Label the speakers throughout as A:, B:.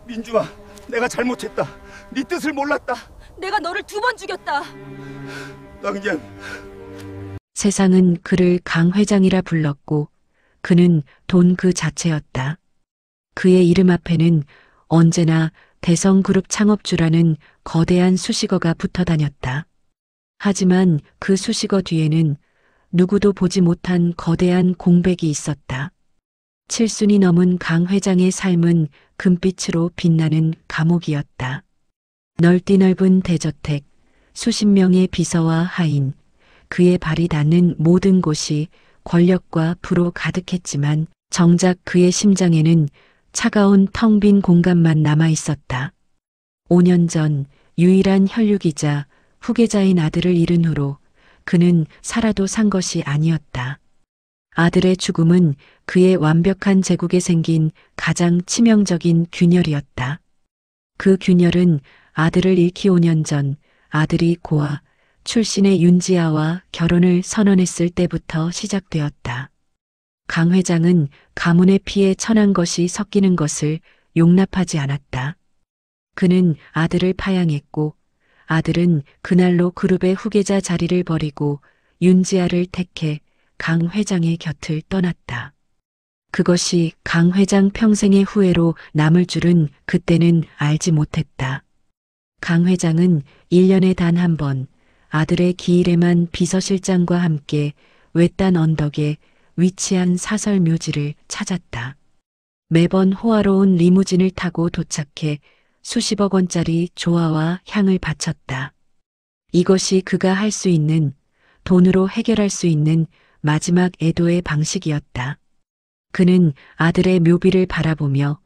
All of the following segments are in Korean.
A: 민중아, 내가 잘못했다. 네 뜻을 몰랐다.
B: 내가 너를 2번 죽였다.
A: 나 그냥
C: 세상은 그를 강 회장이라 불렀고 그는 돈 그 자체였다. 그의 이름 앞에는 언제나 대성그룹 창업주라는 거대한 수식어가 붙어 다녔다. 하지만 그 수식어 뒤에는 누구도 보지 못한 거대한 공백이 있었다. 7순이 넘은 강 회장의 삶은 금빛으로 빛나는 감옥이었다. 넓디 넓은 대저택, 수십 명의 비서와 하인, 그의 발이 닿는 모든 곳이 권력과 부로 가득했지만 정작 그의 심장에는 차가운 텅 빈 공간만 남아 있었다. 5년 전 유일한 혈육이자 후계자인 아들을 잃은 후로 그는 살아도 산 것이 아니었다. 아들의 죽음은 그의 완벽한 제국에 생긴 가장 치명적인 균열이었다. 그 균열은 아들을 잃기 5년 전 아들이 고아 출신의 윤지아와 결혼을 선언했을 때부터 시작되었다. 강 회장은 가문의 피에 천한 것이 섞이는 것을 용납하지 않았다. 그는 아들을 파양했고 아들은 그날로 그룹의 후계자 자리를 버리고 윤지아를 택해 강 회장의 곁을 떠났다. 그것이 강 회장 평생의 후회로 남을 줄은 그때는 알지 못했다. 강 회장은 1년에 단 한 번 아들의 기일에만 비서실장과 함께 외딴 언덕에 위치한 사설 묘지를 찾았다. 매번 호화로운 리무진을 타고 도착해 수십억 원짜리 조화와 향을 바쳤다. 이것이 그가 할 수 있는, 돈으로 해결할 수 있는 마지막 애도의 방식이었다. 그는 아들의 묘비를 바라보며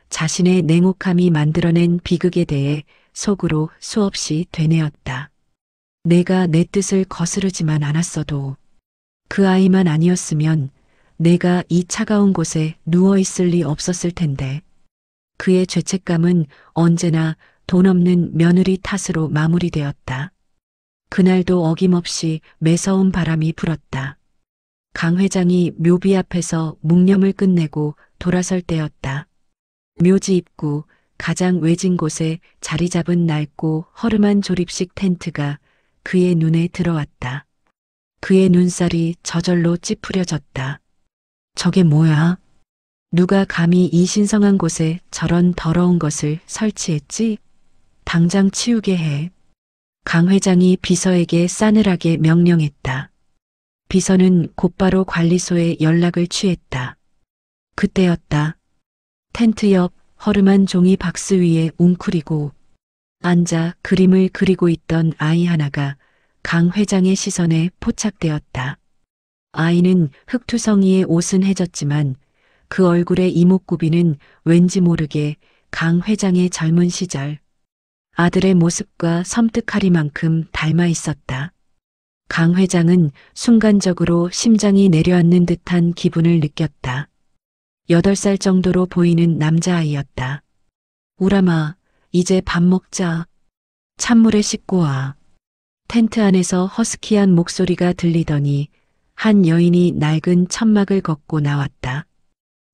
C: 자신의 냉혹함이 만들어낸 비극에 대해 속으로 수없이 되뇌었다. 내가 내 뜻을 거스르지만 않았어도 그 아이만 아니었으면 내가 이 차가운 곳에 누워있을 리 없었을 텐데. 그의 죄책감은 언제나 돈 없는 며느리 탓으로 마무리되었다. 그날도 어김없이 매서운 바람이 불었다. 강 회장이 묘비 앞에서 묵념을 끝내고 돌아설 때였다. 묘지 입구 가장 외진 곳에 자리 잡은 낡고 허름한 조립식 텐트가 그의 눈에 들어왔다. 그의 눈살이 저절로 찌푸려졌다. 저게 뭐야? 누가 감히 이 신성한 곳에 저런 더러운 것을 설치했지? 당장 치우게 해. 강 회장이 비서에게 싸늘하게 명령했다. 비서는 곧바로 관리소에 연락을 취했다. 그때였다. 텐트 옆 허름한 종이 박스 위에 웅크리고 앉아 그림을 그리고 있던 아이 하나가 강 회장의 시선에 포착되었다. 아이는 흑투성이의 옷은 해졌지만 그 얼굴의 이목구비는 왠지 모르게 강 회장의 젊은 시절 아들의 모습과 섬뜩하리만큼 닮아 있었다. 강 회장은 순간적으로 심장이 내려앉는 듯한 기분을 느꼈다. 8살 정도로 보이는 남자아이였다. 우람아, 이제 밥 먹자. 찬물에 씻고 와. 텐트 안에서 허스키한 목소리가 들리더니 한 여인이 낡은 천막을 걷고 나왔다.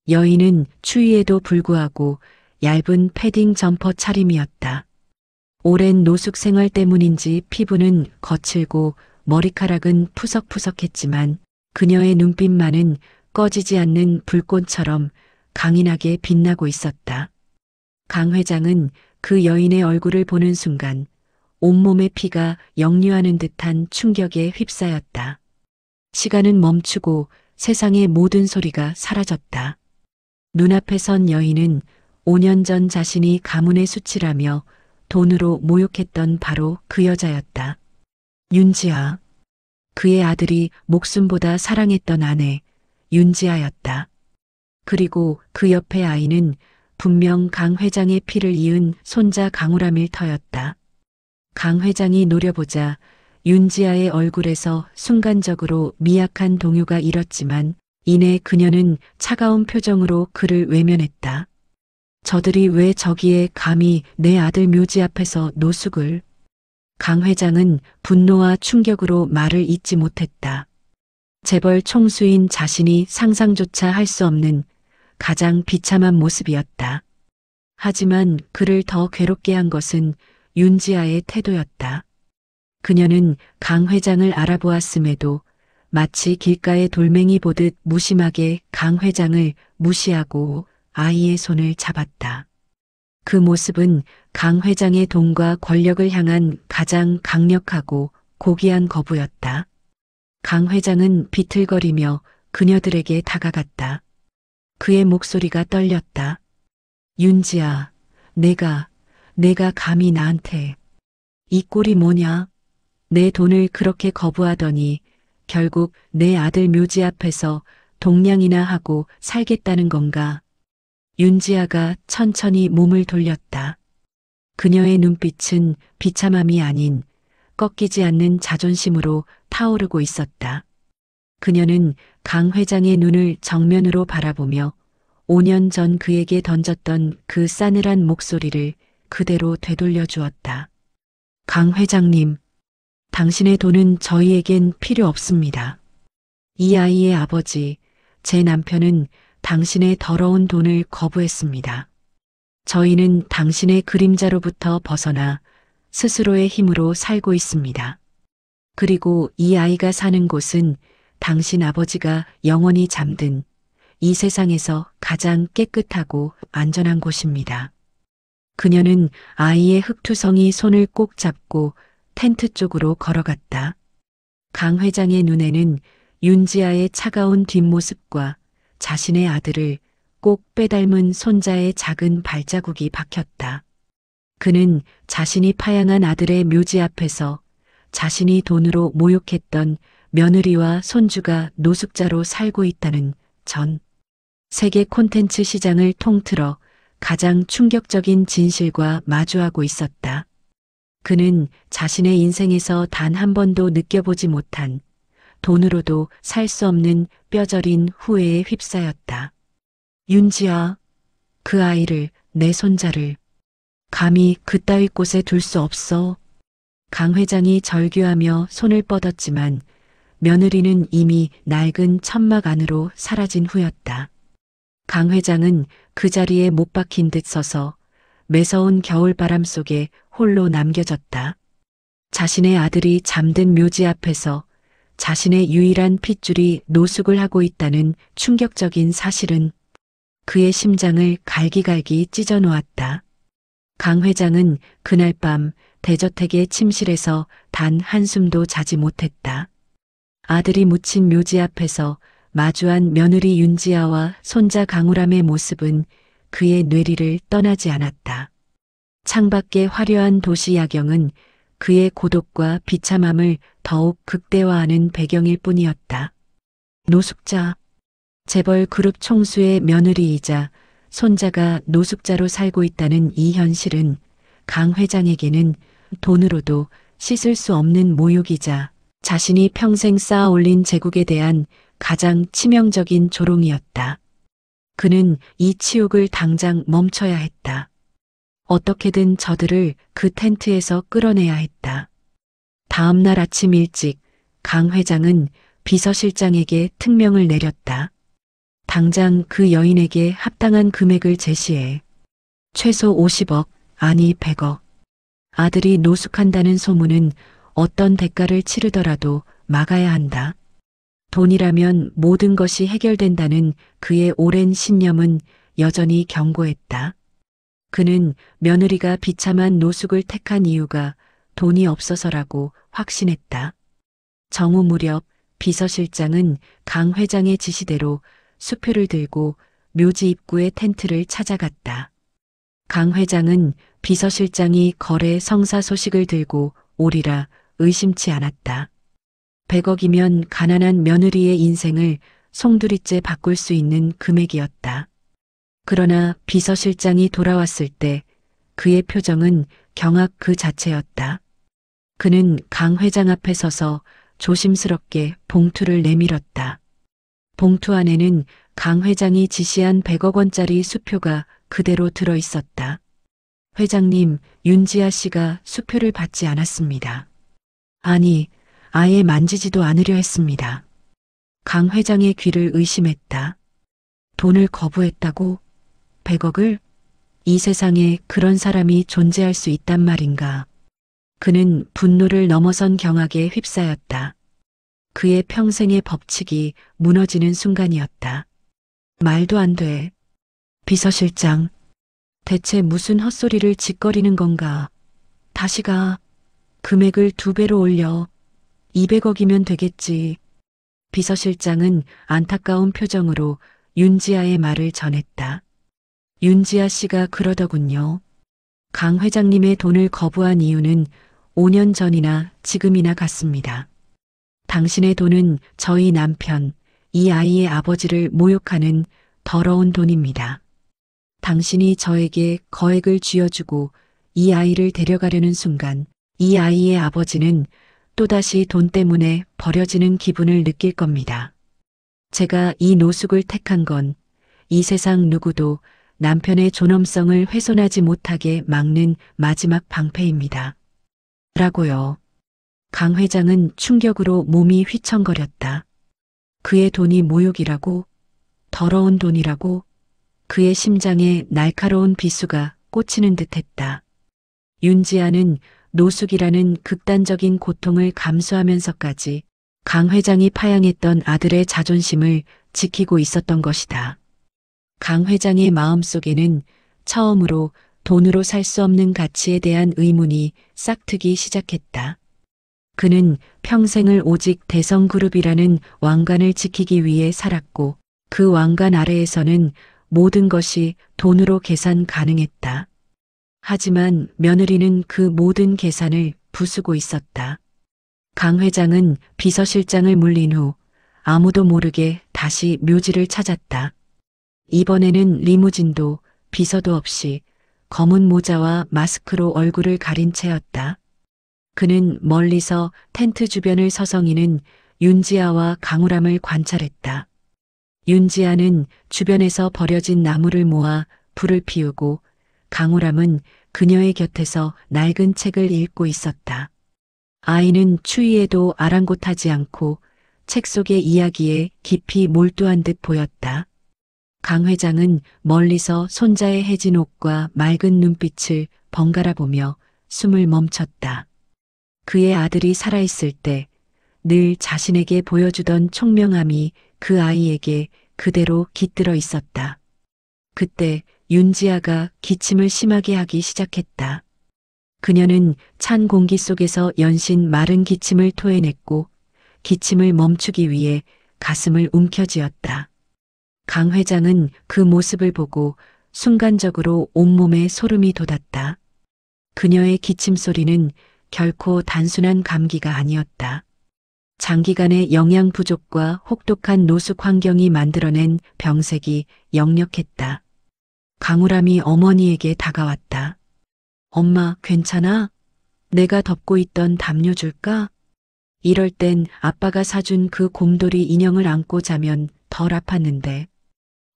C: 여인은 추위에도 불구하고 얇은 패딩 점퍼 차림이었다. 오랜 노숙 생활 때문인지 피부는 거칠고 머리카락은 푸석푸석했지만 그녀의 눈빛만은 꺼지지 않는 불꽃처럼 강인하게 빛나고 있었다. 강 회장은 그 여인의 얼굴을 보는 순간 온몸의 피가 역류하는 듯한 충격에 휩싸였다. 시간은 멈추고 세상의 모든 소리가 사라졌다. 눈앞에 선 여인은 5년 전 자신이 가문의 수치라며 돈으로 모욕했던 바로 그 여자였다. 윤지아. 그의 아들이 목숨보다 사랑했던 아내 윤지아였다. 그리고 그 옆의 아이는 분명 강 회장의 피를 이은 손자 강우람일 터였다. 강 회장이 노려보자 윤지아의 얼굴에서 순간적으로 미약한 동요가 일었지만 이내 그녀는 차가운 표정으로 그를 외면했다. 저들이 왜 저기에 감히 내 아들 묘지 앞에서 노숙을. 강 회장은 분노와 충격으로 말을 잇지 못했다. 재벌 총수인 자신이 상상조차 할 수 없는 가장 비참한 모습이었다. 하지만 그를 더 괴롭게 한 것은 윤지아의 태도였다. 그녀는 강 회장을 알아보았음에도 마치 길가의 돌멩이 보듯 무심하게 강 회장을 무시하고 아이의 손을 잡았다. 그 모습은 강 회장의 돈과 권력을 향한 가장 강력하고 고귀한 거부였다. 강 회장은 비틀거리며 그녀들에게 다가갔다. 그의 목소리가 떨렸다. 윤지아, 내가 감히 나한테. 이 꼴이 뭐냐? 내 돈을 그렇게 거부하더니 결국 내 아들 묘지 앞에서 동냥이나 하고 살겠다는 건가? 윤지아가 천천히 몸을 돌렸다. 그녀의 눈빛은 비참함이 아닌 꺾이지 않는 자존심으로 타오르고 있었다. 그녀는 강 회장의 눈을 정면으로 바라보며 5년 전 그에게 던졌던 그 싸늘한 목소리를 그대로 되돌려 주었다. 강 회장님, 당신의 돈은 저희에겐 필요 없습니다. 이 아이의 아버지, 제 남편은 당신의 더러운 돈을 거부했습니다. 저희는 당신의 그림자로부터 벗어나 스스로의 힘으로 살고 있습니다. 그리고 이 아이가 사는 곳은 당신 아버지가 영원히 잠든 이 세상에서 가장 깨끗하고 안전한 곳입니다. 그녀는 아이의 흙투성이 손을 꼭 잡고 텐트 쪽으로 걸어갔다. 강 회장의 눈에는 윤지아의 차가운 뒷모습과 자신의 아들을 꼭 빼닮은 손자의 작은 발자국이 박혔다. 그는 자신이 파양한 아들의 묘지 앞에서 자신이 돈으로 모욕했던 며느리와 손주가 노숙자로 살고 있다는 전 세계 콘텐츠 시장을 통틀어 가장 충격적인 진실과 마주하고 있었다. 그는 자신의 인생에서 단 한 번도 느껴보지 못한 돈으로도 살 수 없는 뼈저린 후회에 휩싸였다. 윤지아, 그 아이를, 내 손자를 감히 그따위 곳에 둘 수 없어. 강 회장이 절규하며 손을 뻗었지만 며느리는 이미 낡은 천막 안으로 사라진 후였다. 강 회장은 그 자리에 못 박힌 듯 서서 매서운 겨울바람 속에 홀로 남겨졌다. 자신의 아들이 잠든 묘지 앞에서 자신의 유일한 핏줄이 노숙을 하고 있다는 충격적인 사실은 그의 심장을 갈기갈기 찢어 놓았다. 강 회장은 그날 밤 대저택의 침실에서 단 한숨도 자지 못했다. 아들이 묻힌 묘지 앞에서 마주한 며느리 윤지아와 손자 강우람의 모습은 그의 뇌리를 떠나지 않았다. 창밖의 화려한 도시 야경은 그의 고독과 비참함을 더욱 극대화하는 배경일 뿐이었다. 노숙자, 재벌 그룹 총수의 며느리이자 손자가 노숙자로 살고 있다는 이 현실은 강 회장에게는 돈으로도 씻을 수 없는 모욕이자 자신이 평생 쌓아 올린 제국에 대한 가장 치명적인 조롱이었다. 그는 이 치욕을 당장 멈춰야 했다. 어떻게든 저들을 그 텐트에서 끌어내야 했다. 다음 날 아침 일찍 강 회장은 비서실장에게 특명을 내렸다. 당장 그 여인에게 합당한 금액을 제시해. 최소 50억, 아니 100억. 아들이 노숙한다는 소문은 어떤 대가를 치르더라도 막아야 한다. 돈이라면 모든 것이 해결된다는 그의 오랜 신념은 여전히 견고했다. 그는 며느리가 비참한 노숙을 택한 이유가 돈이 없어서라고 확신했다. 정오 무렵 비서실장은 강 회장의 지시대로 수표를 들고 묘지 입구의 텐트를 찾아갔다. 강 회장은 비서실장이 거래 성사 소식을 들고 오리라 의심치 않았다. 100억이면 가난한 며느리의 인생을 송두리째 바꿀 수 있는 금액이었다. 그러나 비서실장이 돌아왔을 때 그의 표정은 경악 그 자체였다. 그는 강 회장 앞에 서서 조심스럽게 봉투를 내밀었다. 봉투 안에는 강 회장이 지시한 100억 원짜리 수표가 그대로 들어 있었다. 회장님, 윤지아 씨가 수표를 받지 않았습니다. 아니, 아예 만지지도 않으려 했습니다. 강 회장의 귀를 의심했다. 돈을 거부했다고? 100억을? 이 세상에 그런 사람이 존재할 수 있단 말인가. 그는 분노를 넘어선 경악에 휩싸였다. 그의 평생의 법칙이 무너지는 순간이었다. 말도 안 돼. 비서실장, 대체 무슨 헛소리를 짓거리는 건가? 다시 가. 금액을 2배로 올려. 200억이면 되겠지. 비서실장은 안타까운 표정으로 윤지아의 말을 전했다. 윤지아 씨가 그러더군요. 강 회장님의 돈을 거부한 이유는 5년 전이나 지금이나 같습니다. 당신의 돈은 저희 남편, 이 아이의 아버지를 모욕하는 더러운 돈입니다. 당신이 저에게 거액을 쥐어주고 이 아이를 데려가려는 순간 이 아이의 아버지는 또다시 돈 때문에 버려지는 기분을 느낄 겁니다. 제가 이 노숙을 택한 건 이 세상 누구도 남편의 존엄성을 훼손하지 못하게 막는 마지막 방패입니다. 라고요. 강 회장은 충격으로 몸이 휘청거렸다. 그의 돈이 모욕이라고? 더러운 돈이라고? 그의 심장에 날카로운 비수가 꽂히는 듯했다. 윤지아는 노숙이라는 극단적인 고통을 감수하면서까지 강 회장이 파양했던 아들의 자존심을 지키고 있었던 것이다. 강 회장의 마음속에는 처음으로 돈으로 살 수 없는 가치에 대한 의문이 싹트기 시작했다. 그는 평생을 오직 대성그룹이라는 왕관을 지키기 위해 살았고 그 왕관 아래에서는 모든 것이 돈으로 계산 가능했다. 하지만 며느리는 그 모든 계산을 부수고 있었다. 강 회장은 비서실장을 물린 후 아무도 모르게 다시 묘지를 찾았다. 이번에는 리무진도 비서도 없이 검은 모자와 마스크로 얼굴을 가린 채였다. 그는 멀리서 텐트 주변을 서성이는 윤지아와 강우람을 관찰했다. 윤지아는 주변에서 버려진 나무를 모아 불을 피우고 강우람은 그녀의 곁에서 낡은 책을 읽고 있었다. 아이는 추위에도 아랑곳하지 않고 책 속의 이야기에 깊이 몰두한 듯 보였다. 강 회장은 멀리서 손자의 해진 옷과 맑은 눈빛을 번갈아 보며 숨을 멈췄다. 그의 아들이 살아있을 때 늘 자신에게 보여주던 총명함이 그 아이에게 그대로 깃들어 있었다. 그때 윤지아가 기침을 심하게 하기 시작했다. 그녀는 찬 공기 속에서 연신 마른 기침을 토해냈고 기침을 멈추기 위해 가슴을 움켜쥐었다. 강 회장은 그 모습을 보고 순간적으로 온몸에 소름이 돋았다. 그녀의 기침 소리는 결코 단순한 감기가 아니었다. 장기간의 영양 부족과 혹독한 노숙 환경이 만들어낸 병색이 역력했다. 강우람이 어머니에게 다가왔다. 엄마, 괜찮아? 내가 덮고 있던 담요 줄까? 이럴 땐 아빠가 사준 그 곰돌이 인형을 안고 자면 덜 아팠는데.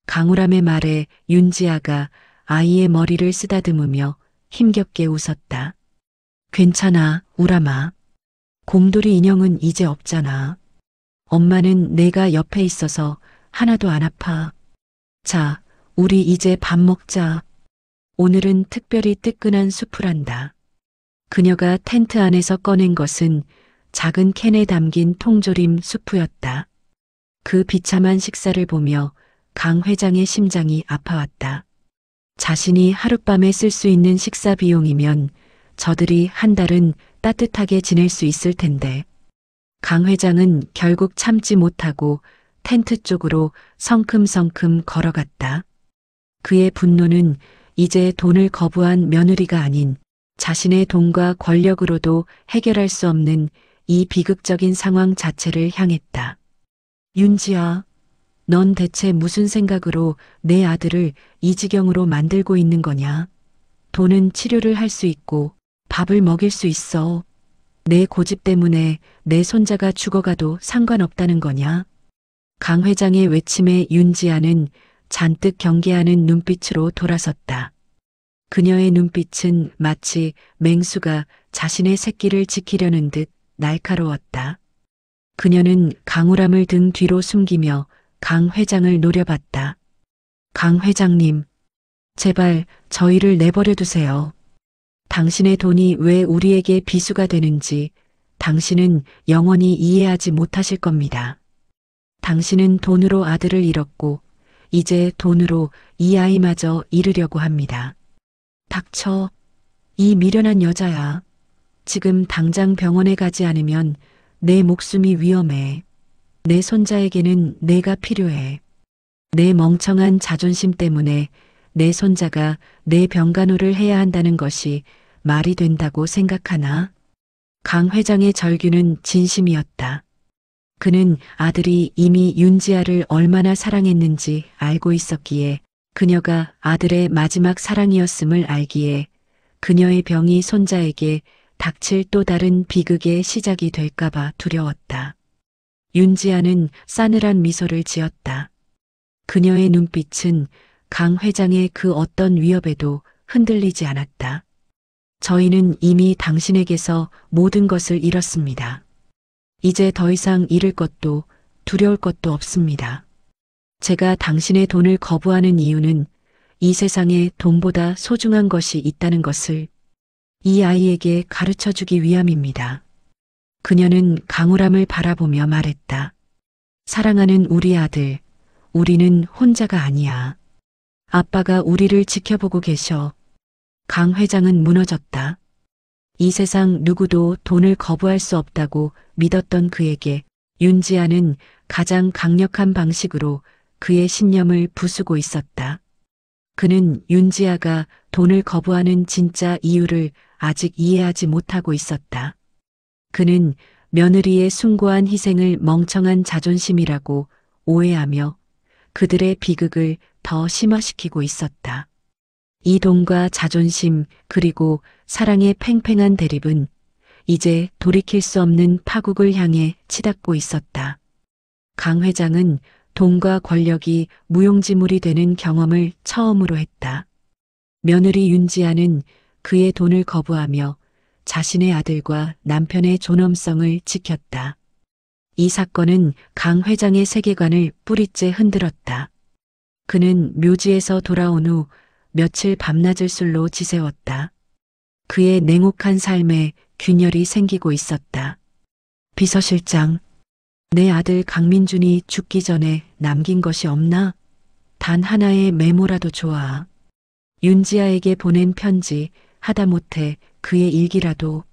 C: 강우람의 말에 윤지아가 아이의 머리를 쓰다듬으며 힘겹게 웃었다. 괜찮아, 우람아. 곰돌이 인형은 이제 없잖아. 엄마는 내가 옆에 있어서 하나도 안 아파. 자, 우리 이제 밥 먹자. 오늘은 특별히 뜨끈한 수프를 한다. 그녀가 텐트 안에서 꺼낸 것은 작은 캔에 담긴 통조림 수프였다. 그 비참한 식사를 보며 강 회장의 심장이 아파왔다. 자신이 하룻밤에 쓸 수 있는 식사 비용이면 저들이 한 달은 따뜻하게 지낼 수 있을 텐데. 강 회장은 결국 참지 못하고 텐트 쪽으로 성큼성큼 걸어갔다. 그의 분노는 이제 돈을 거부한 며느리가 아닌 자신의 돈과 권력으로도 해결할 수 없는 이 비극적인 상황 자체를 향했다. 윤지아, 넌 대체 무슨 생각으로 내 아들을 이 지경으로 만들고 있는 거냐? 돈은 치료를 할 수 있고 밥을 먹일 수 있어. 내 고집 때문에 내 손자가 죽어가도 상관없다는 거냐? 강 회장의 외침에 윤지아는 잔뜩 경계하는 눈빛으로 돌아섰다. 그녀의 눈빛은 마치 맹수가 자신의 새끼를 지키려는 듯 날카로웠다. 그녀는 강우람을 등 뒤로 숨기며 강 회장을 노려봤다. 강 회장님, 제발 저희를 내버려 두세요. 당신의 돈이 왜 우리에게 비수가 되는지 당신은 영원히 이해하지 못하실 겁니다. 당신은 돈으로 아들을 잃었고 이제 돈으로 이 아이마저 잃으려고 합니다. 닥쳐. 이 미련한 여자야. 지금 당장 병원에 가지 않으면 내 목숨이 위험해. 내 손자에게는 내가 필요해. 내 멍청한 자존심 때문에 내 손자가 내 병간호를 해야 한다는 것이 말이 된다고 생각하나? 강 회장의 절규는 진심이었다. 그는 아들이 이미 윤지아를 얼마나 사랑했는지 알고 있었기에 그녀가 아들의 마지막 사랑이었음을 알기에 그녀의 병이 손자에게 닥칠 또 다른 비극의 시작이 될까봐 두려웠다. 윤지아는 싸늘한 미소를 지었다. 그녀의 눈빛은 강 회장의 그 어떤 위협에도 흔들리지 않았다. 저희는 이미 당신에게서 모든 것을 잃었습니다. 이제 더 이상 잃을 것도 두려울 것도 없습니다. 제가 당신의 돈을 거부하는 이유는 이 세상에 돈보다 소중한 것이 있다는 것을 이 아이에게 가르쳐 주기 위함입니다. 그녀는 강우람을 바라보며 말했다. 사랑하는 우리 아들, 우리는 혼자가 아니야. 아빠가 우리를 지켜보고 계셔. 강 회장은 무너졌다. 이 세상 누구도 돈을 거부할 수 없다고 믿었던 그에게 윤지아는 가장 강력한 방식으로 그의 신념을 부수고 있었다. 그는 윤지아가 돈을 거부하는 진짜 이유를 아직 이해하지 못하고 있었다. 그는 며느리의 숭고한 희생을 멍청한 자존심이라고 오해하며 그들의 비극을 더 심화시키고 있었다. 이 돈과 자존심 그리고 사랑의 팽팽한 대립은 이제 돌이킬 수 없는 파국을 향해 치닫고 있었다. 강 회장은 돈과 권력이 무용지물이 되는 경험을 처음으로 했다. 며느리 윤지아는 그의 돈을 거부하며 자신의 아들과 남편의 존엄성을 지켰다. 이 사건은 강 회장의 세계관을 뿌리째 흔들었다. 그는 묘지에서 돌아온 후 며칠 밤낮을 술로 지새웠다. 그의 냉혹한 삶에 균열이 생기고 있었다. 비서실장, 내 아들 강민준이 죽기 전에 남긴 것이 없나? 단 하나의 메모라도 좋아. 윤지아에게 보낸 편지, 하다못해 그의 일기라도.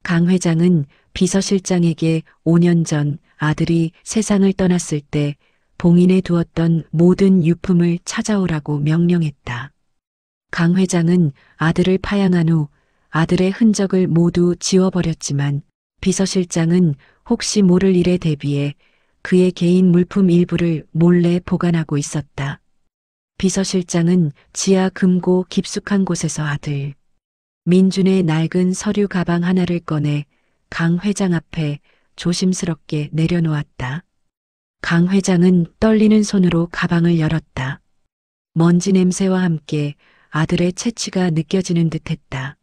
C: 강 회장은 비서실장에게 5년 전 아들이 세상을 떠났을 때 봉인해 두었던 모든 유품을 찾아오라고 명령했다. 강 회장은 아들을 파양한 후 아들의 흔적을 모두 지워버렸지만 비서실장은 혹시 모를 일에 대비해 그의 개인 물품 일부를 몰래 보관하고 있었다. 비서실장은 지하 금고 깊숙한 곳에서 아들 민준의 낡은 서류 가방 하나를 꺼내 강 회장 앞에 조심스럽게 내려놓았다. 강 회장은 떨리는 손으로 가방을 열었다. 먼지 냄새와 함께 아들의 채취가 느껴지는 듯했다.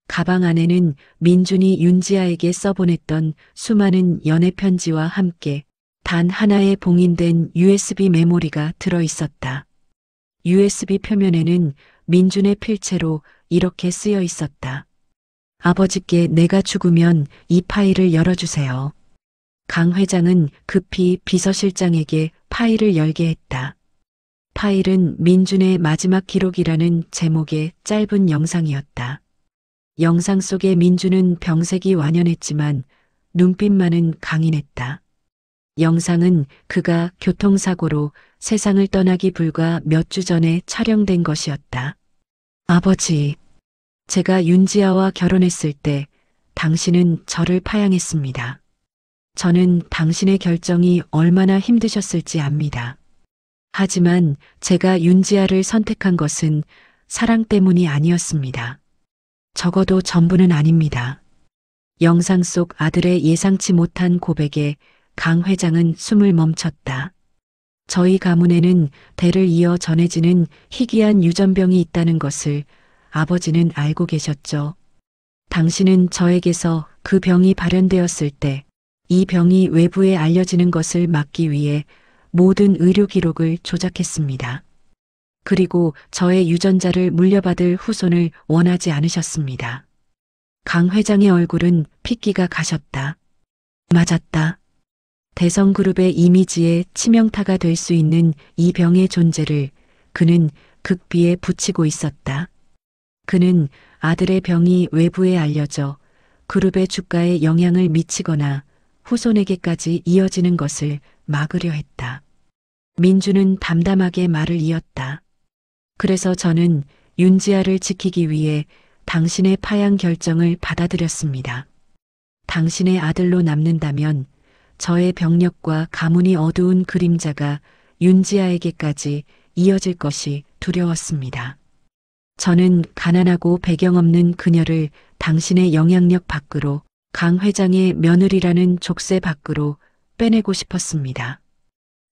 C: 가방 안에는 민준이 윤지아에게 써보냈던 수많은 연애 편지와 함께 단 하나의 봉인된 USB 메모리가 들어있었다. USB 표면에는 민준의 필체로 이렇게 쓰여 있었다. 아버지께 내가 죽으면 이 파일을 열어주세요. 강 회장은 급히 비서실장에게 파일을 열게 했다. 파일은 민준의 마지막 기록이라는 제목의 짧은 영상이었다. 영상 속의 민준은 병색이 완연했지만 눈빛만은 강인했다. 영상은 그가 교통사고로 세상을 떠나기 불과 몇 주 전에 촬영된 것이었다. 아버지, 제가 윤지아와 결혼했을 때 당신은 저를 파양했습니다. 저는 당신의 결정이 얼마나 힘드셨을지 압니다. 하지만 제가 윤지아를 선택한 것은 사랑 때문이 아니었습니다. 적어도 전부는 아닙니다. 영상 속 아들의 예상치 못한 고백에 강 회장은 숨을 멈췄다. 저희 가문에는 대를 이어 전해지는 희귀한 유전병이 있다는 것을 아버지는 알고 계셨죠. 당신은 저에게서 그 병이 발현되었을 때 이 병이 외부에 알려지는 것을 막기 위해 모든 의료 기록을 조작했습니다. 그리고 저의 유전자를 물려받을 후손을 원하지 않으셨습니다. 강 회장의 얼굴은 핏기가 가셨다. 맞았다. 대성그룹의 이미지에 치명타가 될 수 있는 이 병의 존재를 그는 극비에 붙이고 있었다. 그는 아들의 병이 외부에 알려져 그룹의 주가에 영향을 미치거나 후손에게까지 이어지는 것을 막으려 했다. 민주는 담담하게 말을 이었다. 그래서 저는 윤지아를 지키기 위해 당신의 파양 결정을 받아들였습니다. 당신의 아들로 남는다면 저의 병력과 가문이 어두운 그림자가 윤지아에게까지 이어질 것이 두려웠습니다. 저는 가난하고 배경 없는 그녀를 당신의 영향력 밖으로, 강 회장의 며느리라는 족쇄 밖으로 빼내고 싶었습니다.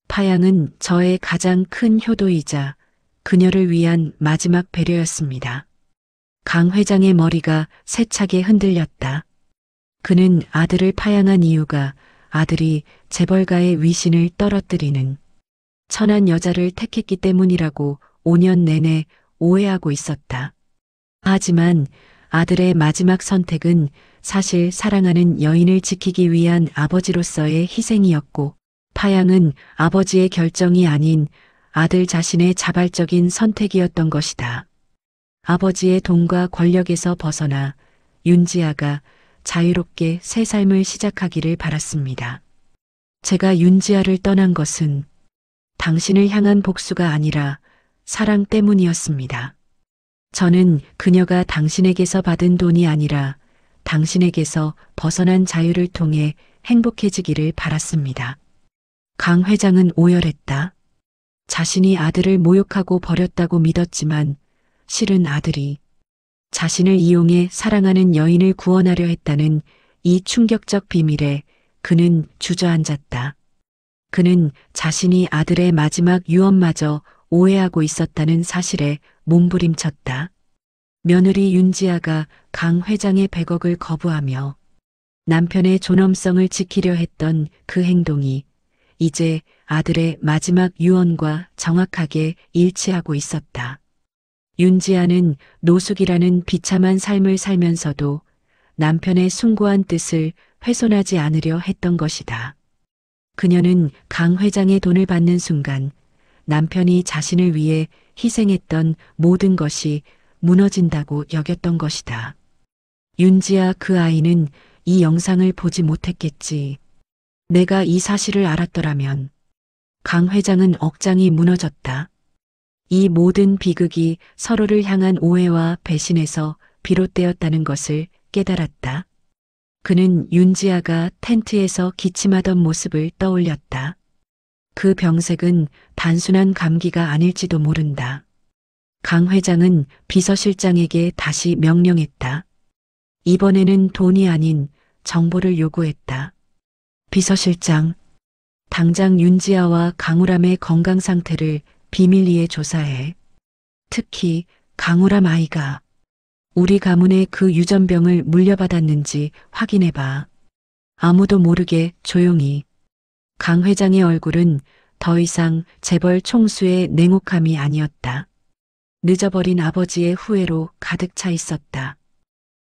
C: 파양은 저의 가장 큰 효도이자 그녀를 위한 마지막 배려였습니다. 강 회장의 머리가 세차게 흔들렸다. 그는 아들을 파양한 이유가 아들이 재벌가의 위신을 떨어뜨리는 천한 여자를 택했기 때문이라고 5년 내내 오해하고 있었다. 하지만 아들의 마지막 선택은 사실 사랑하는 여인을 지키기 위한 아버지로서의 희생이었고, 파양은 아버지의 결정이 아닌 아들 자신의 자발적인 선택이었던 것이다. 아버지의 돈과 권력에서 벗어나 윤지아가 자유롭게 새 삶을 시작하기를 바랐습니다. 제가 윤지아를 떠난 것은 당신을 향한 복수가 아니라 사랑 때문이었습니다. 저는 그녀가 당신에게서 받은 돈이 아니라 당신에게서 벗어난 자유를 통해 행복해지기를 바랐습니다. 강 회장은 오열했다. 자신이 아들을 모욕하고 버렸다고 믿었지만 실은 아들이 자신을 이용해 사랑하는 여인을 구원하려 했다는 이 충격적 비밀에 그는 주저앉았다. 그는 자신이 아들의 마지막 유언마저 오해하고 있었다는 사실에 몸부림쳤다. 며느리 윤지아가 강 회장의 100억을 거부하며 남편의 존엄성을 지키려 했던 그 행동이 이제 아들의 마지막 유언과 정확하게 일치하고 있었다. 윤지아는 노숙이라는 비참한 삶을 살면서도 남편의 숭고한 뜻을 훼손하지 않으려 했던 것이다. 그녀는 강 회장의 돈을 받는 순간 남편이 자신을 위해 희생했던 모든 것이 무너진다고 여겼던 것이다. 윤지아 그 아이는 이 영상을 보지 못했겠지. 내가 이 사실을 알았더라면. 강 회장은 억장이 무너졌다. 이 모든 비극이 서로를 향한 오해와 배신에서 비롯되었다는 것을 깨달았다. 그는 윤지아가 텐트에서 기침하던 모습을 떠올렸다. 그 병색은 단순한 감기가 아닐지도 모른다. 강 회장은 비서실장에게 다시 명령했다. 이번에는 돈이 아닌 정보를 요구했다. 비서실장, 당장 윤지아와 강우람의 건강 상태를 비밀리에 조사해. 특히 강우람 아이가 우리 가문의 그 유전병을 물려받았는지 확인해봐. 아무도 모르게 조용히. 강 회장의 얼굴은 더 이상 재벌 총수의 냉혹함이 아니었다. 늦어버린 아버지의 후회로 가득 차 있었다.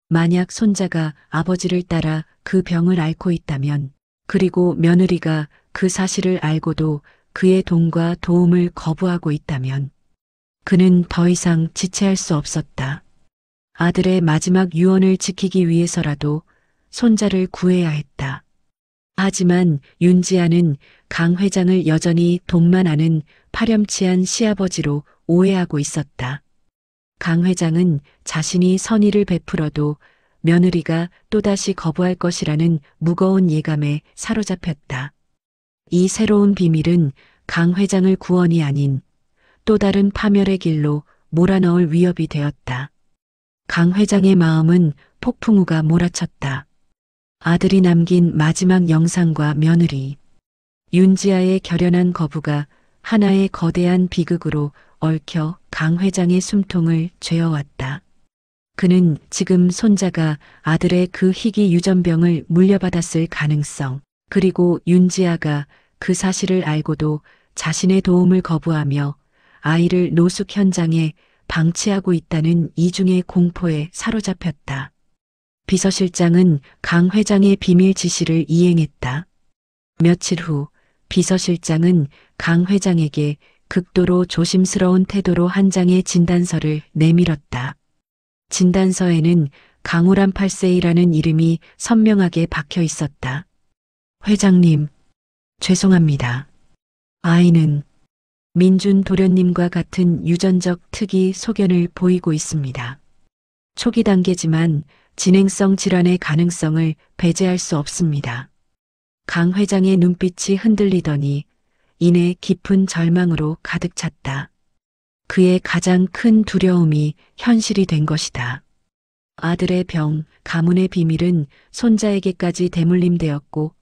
C: 만약 손자가 아버지를 따라 그 병을 앓고 있다면, 그리고 며느리가 그 사실을 알고도 그의 돈과 도움을 거부하고 있다면, 그는 더 이상 지체할 수 없었다. 아들의 마지막 유언을 지키기 위해서라도 손자를 구해야 했다. 하지만 윤지아는 강 회장을 여전히 돈만 아는 파렴치한 시아버지로 오해하고 있었다. 강 회장은 자신이 선의를 베풀어도 며느리가 또다시 거부할 것이라는 무거운 예감에 사로잡혔다. 이 새로운 비밀은 강 회장을 구원이 아닌 또 다른 파멸의 길로 몰아넣을 위협이 되었다. 강 회장의 마음은 폭풍우가 몰아쳤다. 아들이 남긴 마지막 영상과 며느리, 윤지아의 결연한 거부가 하나의 거대한 비극으로 얽혀 강 회장의 숨통을 죄어왔다. 그는 지금 손자가 아들의 그 희귀 유전병을 물려받았을 가능성, 그리고 윤지아가 그 사실을 알고도 자신의 도움을 거부하며 아이를 노숙 현장에 방치하고 있다는 이중의 공포에 사로잡혔다. 비서실장은 강 회장의 비밀 지시를 이행했다. 며칠 후 비서실장은 강 회장에게 극도로 조심스러운 태도로 한 장의 진단서를 내밀었다. 진단서에는 강우람 8세이라는 이름이 선명하게 박혀 있었다. 회장님, 죄송합니다. 아이는 민준 도련님과 같은 유전적 특이 소견을 보이고 있습니다. 초기 단계지만 진행성 질환의 가능성을 배제할 수 없습니다. 강 회장의 눈빛이 흔들리더니 이내 깊은 절망으로 가득 찼다. 그의 가장 큰 두려움이 현실이 된 것이다. 아들의 병, 가문의 비밀은 손자에게까지 대물림되었고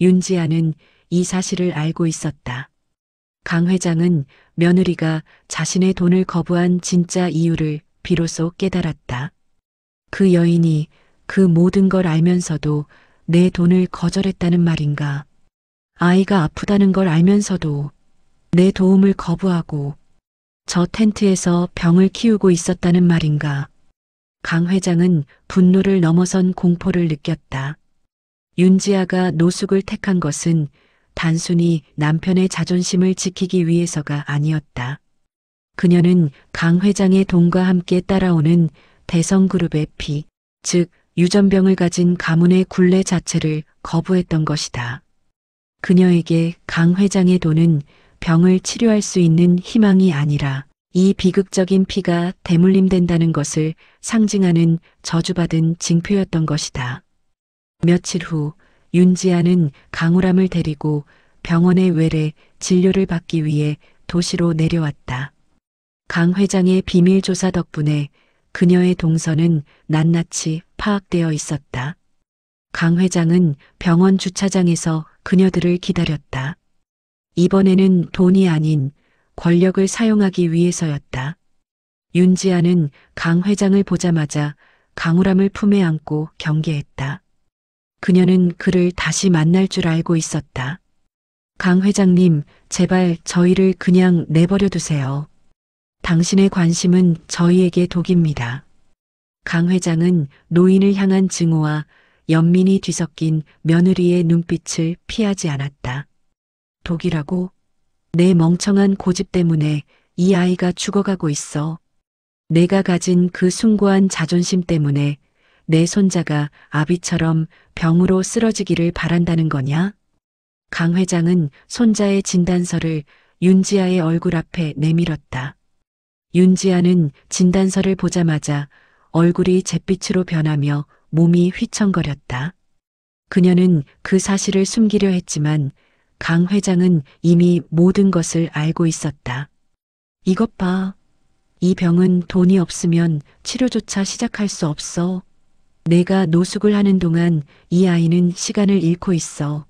C: 윤지아는 이 사실을 알고 있었다. 강 회장은 며느리가 자신의 돈을 거부한 진짜 이유를 비로소 깨달았다. 그 여인이 그 모든 걸 알면서도 내 돈을 거절했다는 말인가? 아이가 아프다는 걸 알면서도 내 도움을 거부하고 저 텐트에서 병을 키우고 있었다는 말인가? 강 회장은 분노를 넘어선 공포를 느꼈다. 윤지아가 노숙을 택한 것은 단순히 남편의 자존심을 지키기 위해서가 아니었다. 그녀는 강 회장의 돈과 함께 따라오는 대성그룹의 피, 즉 유전병을 가진 가문의 굴레 자체를 거부했던 것이다. 그녀에게 강 회장의 돈은 병을 치료할 수 있는 희망이 아니라 이 비극적인 피가 대물림된다는 것을 상징하는 저주받은 징표였던 것이다. 며칠 후 윤지아는 강우람을 데리고 병원의 외래 진료를 받기 위해 도시로 내려왔다. 강 회장의 비밀 조사 덕분에 그녀의 동선은 낱낱이 파악되어 있었다. 강 회장은 병원 주차장에서 그녀들을 기다렸다. 이번에는 돈이 아닌 권력을 사용하기 위해서였다. 윤지아는 강 회장을 보자마자 강우람을 품에 안고 경계했다. 그녀는 그를 다시 만날 줄 알고 있었다. 강 회장님, 제발 저희를 그냥 내버려 두세요. 당신의 관심은 저희에게 독입니다. 강 회장은 노인을 향한 증오와 연민이 뒤섞인 며느리의 눈빛을 피하지 않았다. 독이라고? 내 멍청한 고집 때문에 이 아이가 죽어가고 있어. 내가 가진 그 숭고한 자존심 때문에 내 손자가 아비처럼 병으로 쓰러지기를 바란다는 거냐? 강 회장은 손자의 진단서를 윤지아의 얼굴 앞에 내밀었다. 윤지아는 진단서를 보자마자 얼굴이 잿빛으로 변하며 몸이 휘청거렸다. 그녀는 그 사실을 숨기려 했지만 강 회장은 이미 모든 것을 알고 있었다. 이것 봐. 이 병은 돈이 없으면 치료조차 시작할 수 없어. 내가 노숙을 하는 동안 이 아이는 시간을 잃고 있어.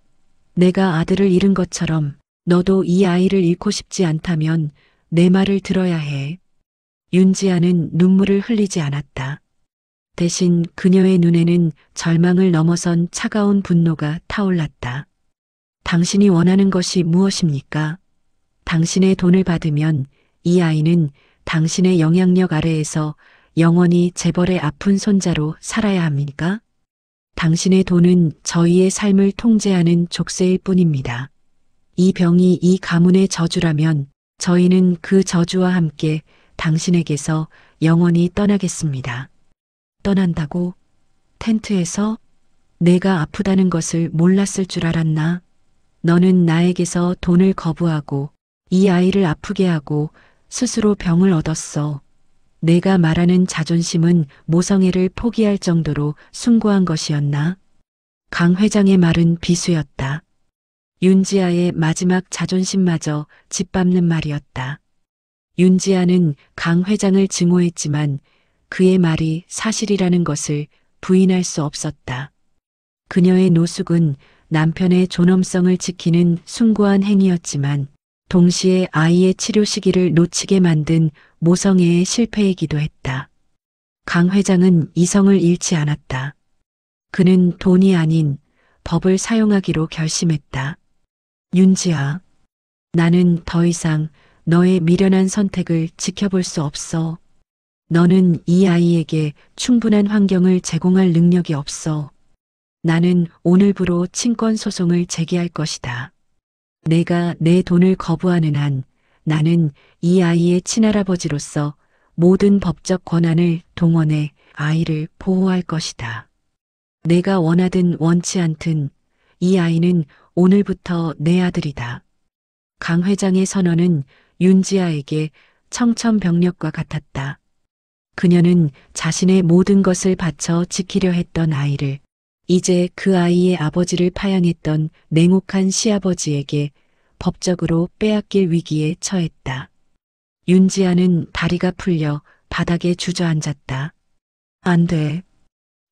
C: 내가 아들을 잃은 것처럼 너도 이 아이를 잃고 싶지 않다면 내 말을 들어야 해. 윤지아는 눈물을 흘리지 않았다. 대신 그녀의 눈에는 절망을 넘어선 차가운 분노가 타올랐다. 당신이 원하는 것이 무엇입니까? 당신의 돈을 받으면 이 아이는 당신의 영향력 아래에서 영원히 재벌의 아픈 손자로 살아야 합니까? 당신의 돈은 저희의 삶을 통제하는 족쇄일 뿐입니다. 이 병이 이 가문의 저주라면 저희는 그 저주와 함께 당신에게서 영원히 떠나겠습니다. 떠난다고? 텐트에서? 내가 아프다는 것을 몰랐을 줄 알았나? 너는 나에게서 돈을 거부하고 이 아이를 아프게 하고 스스로 병을 얻었어. 내가 말하는 자존심은 모성애를 포기할 정도로 숭고한 것이었나? 강 회장의 말은 비수였다. 윤지아의 마지막 자존심마저 짓밟는 말이었다. 윤지아는 강 회장을 증오했지만 그의 말이 사실이라는 것을 부인할 수 없었다. 그녀의 노숙은 남편의 존엄성을 지키는 숭고한 행위였지만 동시에 아이의 치료 시기를 놓치게 만든 모성애의 실패이기도 했다. 강 회장은 이성을 잃지 않았다. 그는 돈이 아닌 법을 사용하기로 결심했다. 윤지아, 나는 더 이상 너의 미련한 선택을 지켜볼 수 없어. 너는 이 아이에게 충분한 환경을 제공할 능력이 없어. 나는 오늘부로 친권 소송을 제기할 것이다. 내가 내 돈을 거부하는 한 나는 이 아이의 친할아버지로서 모든 법적 권한을 동원해 아이를 보호할 것이다. 내가 원하든 원치 않든 이 아이는 오늘부터 내 아들이다. 강 회장의 선언은 윤지아에게 청천벽력과 같았다. 그녀는 자신의 모든 것을 바쳐 지키려 했던 아이를 이제 그 아이의 아버지를 파양했던 냉혹한 시아버지에게 법적으로 빼앗길 위기에 처했다. 윤지아는 다리가 풀려 바닥에 주저앉았다. 안 돼.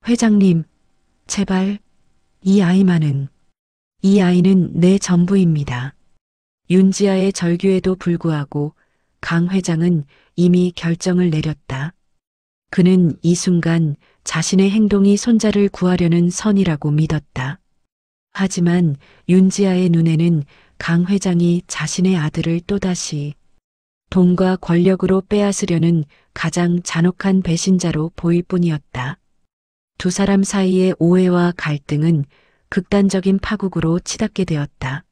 C: 회장님, 제발, 이 아이는 내 전부입니다. 윤지아의 절규에도 불구하고 강 회장은 이미 결정을 내렸다. 그는 이 순간 자신의 행동이 손자를 구하려는 선이라고 믿었다. 하지만 윤지아의 눈에는 강 회장이 자신의 아들을 또다시 돈과 권력으로 빼앗으려는 가장 잔혹한 배신자로 보일 뿐이었다. 두 사람 사이의 오해와 갈등은 극단적인 파국으로 치닫게 되었다.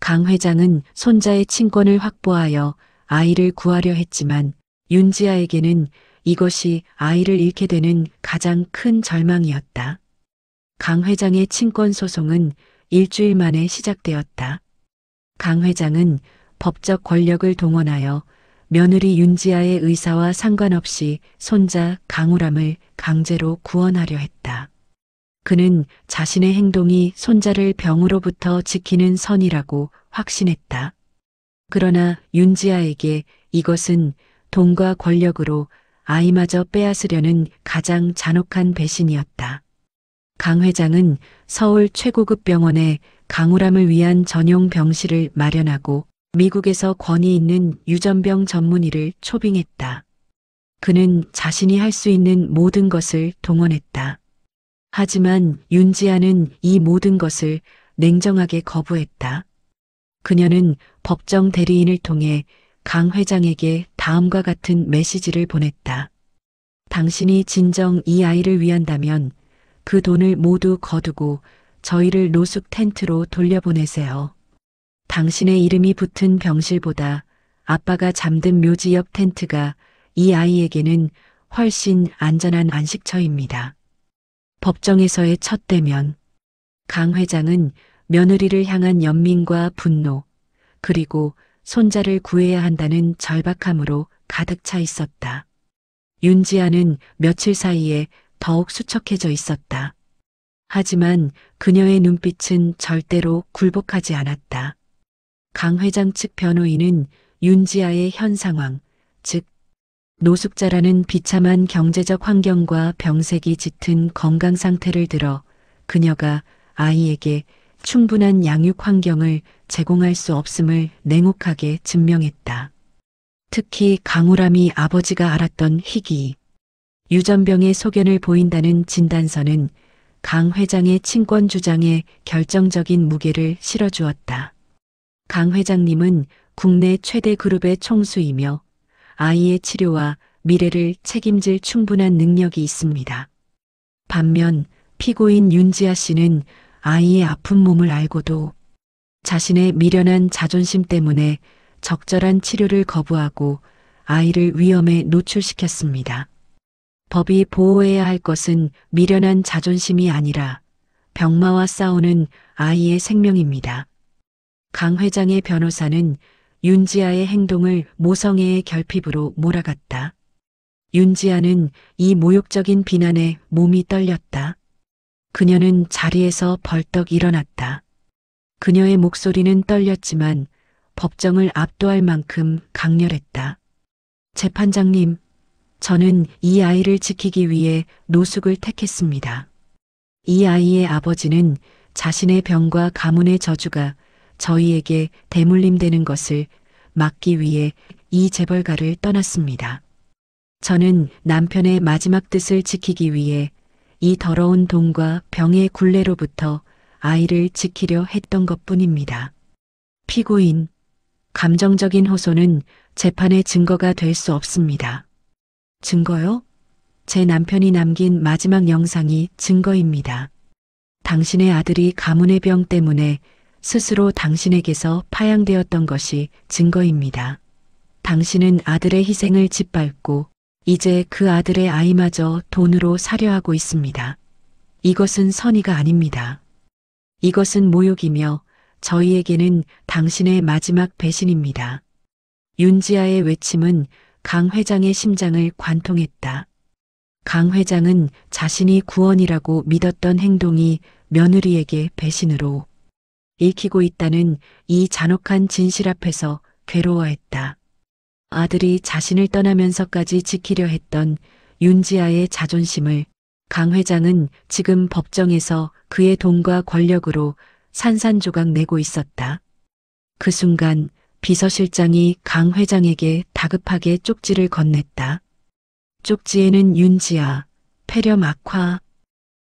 C: 강 회장은 손자의 친권을 확보하여 아이를 구하려 했지만 윤지아에게는 이것이 아이를 잃게 되는 가장 큰 절망이었다. 강 회장의 친권 소송은 일주일 만에 시작되었다. 강 회장은 법적 권력을 동원하여 며느리 윤지아의 의사와 상관없이 손자 강우람을 강제로 구원하려 했다. 그는 자신의 행동이 손자를 병으로부터 지키는 선이라고 확신했다. 그러나 윤지아에게 이것은 돈과 권력으로 아이마저 빼앗으려는 가장 잔혹한 배신이었다. 강 회장은 서울 최고급 병원에 강우람을 위한 전용 병실을 마련하고 미국에서 권위 있는 유전병 전문의를 초빙했다. 그는 자신이 할 수 있는 모든 것을 동원했다. 하지만 윤지아는 이 모든 것을 냉정하게 거부했다. 그녀는 법정 대리인을 통해 강 회장에게 다음과 같은 메시지를 보냈다. 당신이 진정 이 아이를 위한다면 그 돈을 모두 거두고 저희를 노숙 텐트로 돌려보내세요. 당신의 이름이 붙은 병실보다 아빠가 잠든 묘지 옆 텐트가 이 아이에게는 훨씬 안전한 안식처입니다. 법정에서의 첫 대면. 강 회장은 며느리를 향한 연민과 분노, 그리고 손자를 구해야 한다는 절박함으로 가득 차 있었다. 윤지아는 며칠 사이에 더욱 수척해져 있었다. 하지만 그녀의 눈빛은 절대로 굴복하지 않았다. 강 회장 측 변호인은 윤지아의 현 상황, 즉 노숙자라는 비참한 경제적 환경과 병색이 짙은 건강 상태를 들어 그녀가 아이에게 충분한 양육 환경을 제공할 수 없음을 냉혹하게 증명했다. 특히 강우람이 아버지가 앓았던 희귀, 유전병의 소견을 보인다는 진단서는 강 회장의 친권 주장에 결정적인 무게를 실어주었다. 강 회장님은 국내 최대 그룹의 총수이며 아이의 치료와 미래를 책임질 충분한 능력이 있습니다. 반면 피고인 윤지아 씨는 아이의 아픈 몸을 알고도 자신의 미련한 자존심 때문에 적절한 치료를 거부하고 아이를 위험에 노출시켰습니다. 법이 보호해야 할 것은 미련한 자존심이 아니라 병마와 싸우는 아이의 생명입니다. 강 회장의 변호사는 윤지아의 행동을 모성애의 결핍으로 몰아갔다. 윤지아는 이 모욕적인 비난에 몸이 떨렸다. 그녀는 자리에서 벌떡 일어났다. 그녀의 목소리는 떨렸지만 법정을 압도할 만큼 강렬했다. 재판장님, 저는 이 아이를 지키기 위해 노숙을 택했습니다. 이 아이의 아버지는 자신의 병과 가문의 저주가 저희에게 대물림되는 것을 막기 위해 이 재벌가를 떠났습니다. 저는 남편의 마지막 뜻을 지키기 위해 이 더러운 돈과 병의 굴레로부터 아이를 지키려 했던 것뿐입니다. 피고인, 감정적인 호소는 재판의 증거가 될 수 없습니다. 증거요? 제 남편이 남긴 마지막 영상이 증거입니다. 당신의 아들이 가문의 병 때문에 스스로 당신에게서 파양되었던 것이 증거입니다. 당신은 아들의 희생을 짓밟고 이제 그 아들의 아이마저 돈으로 사려 하고 있습니다. 이것은 선의가 아닙니다. 이것은 모욕이며 저희에게는 당신의 마지막 배신입니다. 윤지아의 외침은 강 회장의 심장을 관통했다. 강 회장은 자신이 구원이라고 믿었던 행동이 며느리에게 배신으로 읽히고 있다는 이 잔혹한 진실 앞에서 괴로워했다. 아들이 자신을 떠나면서까지 지키려 했던 윤지아의 자존심을 강 회장은 지금 법정에서 그의 돈과 권력으로 산산조각 내고 있었다. 그 순간 비서실장이 강 회장에게 다급하게 쪽지를 건넸다. 쪽지에는 윤지아, 폐렴 악화,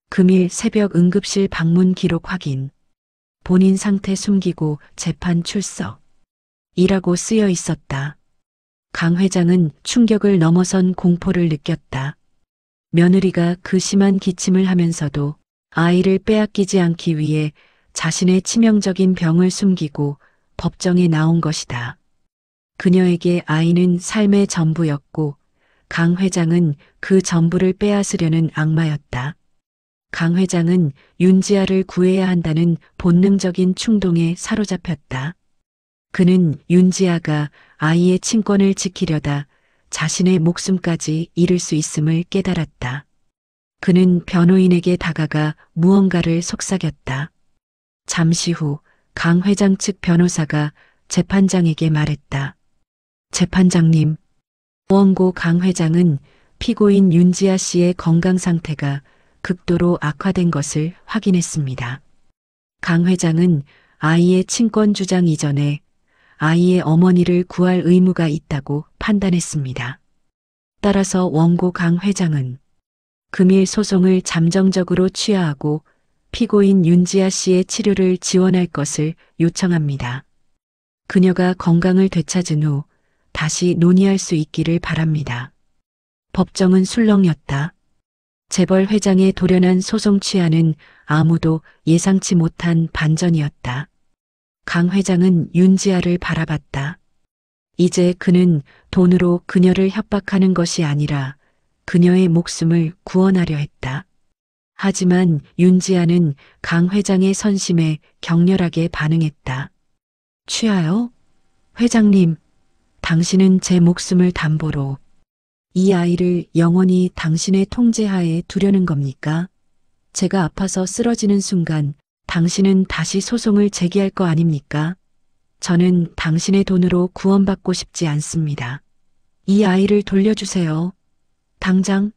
C: 금일 새벽 응급실 방문 기록 확인, 본인 상태 숨기고 재판 출석, 이라고 쓰여 있었다. 강 회장은 충격을 넘어선 공포를 느꼈다. 며느리가 그 심한 기침을 하면서도 아이를 빼앗기지 않기 위해 자신의 치명적인 병을 숨기고 법정에 나온 것이다. 그녀에게 아이는 삶의 전부였고 강 회장은 그 전부를 빼앗으려는 악마였다. 강 회장은 윤지아를 구해야 한다는 본능적인 충동에 사로잡혔다. 그는 윤지아가 아이의 친권을 지키려다 자신의 목숨까지 잃을 수 있음을 깨달았다. 그는 변호인에게 다가가 무언가를 속삭였다. 잠시 후 강 회장 측 변호사가 재판장에게 말했다. 재판장님, 원고 강 회장은 피고인 윤지아 씨의 건강 상태가 극도로 악화된 것을 확인했습니다. 강 회장은 아이의 친권 주장 이전에 아이의 어머니를 구할 의무가 있다고 판단했습니다. 따라서 원고 강 회장은 금일 소송을 잠정적으로 취하하고 피고인 윤지아 씨의 치료를 지원할 것을 요청합니다. 그녀가 건강을 되찾은 후 다시 논의할 수 있기를 바랍니다. 법정은 술렁였다. 재벌 회장의 돌연한 소송 취하는 아무도 예상치 못한 반전이었다. 강 회장은 윤지아를 바라봤다. 이제 그는 돈으로 그녀를 협박하는 것이 아니라 그녀의 목숨을 구원하려 했다. 하지만 윤지아는 강 회장의 선심에 격렬하게 반응했다. 취하요? 회장님, 당신은 제 목숨을 담보로 이 아이를 영원히 당신의 통제하에 두려는 겁니까? 제가 아파서 쓰러지는 순간 당신은 다시 소송을 제기할 거 아닙니까? 저는 당신의 돈으로 구원받고 싶지 않습니다. 이 아이를 돌려주세요. 당장.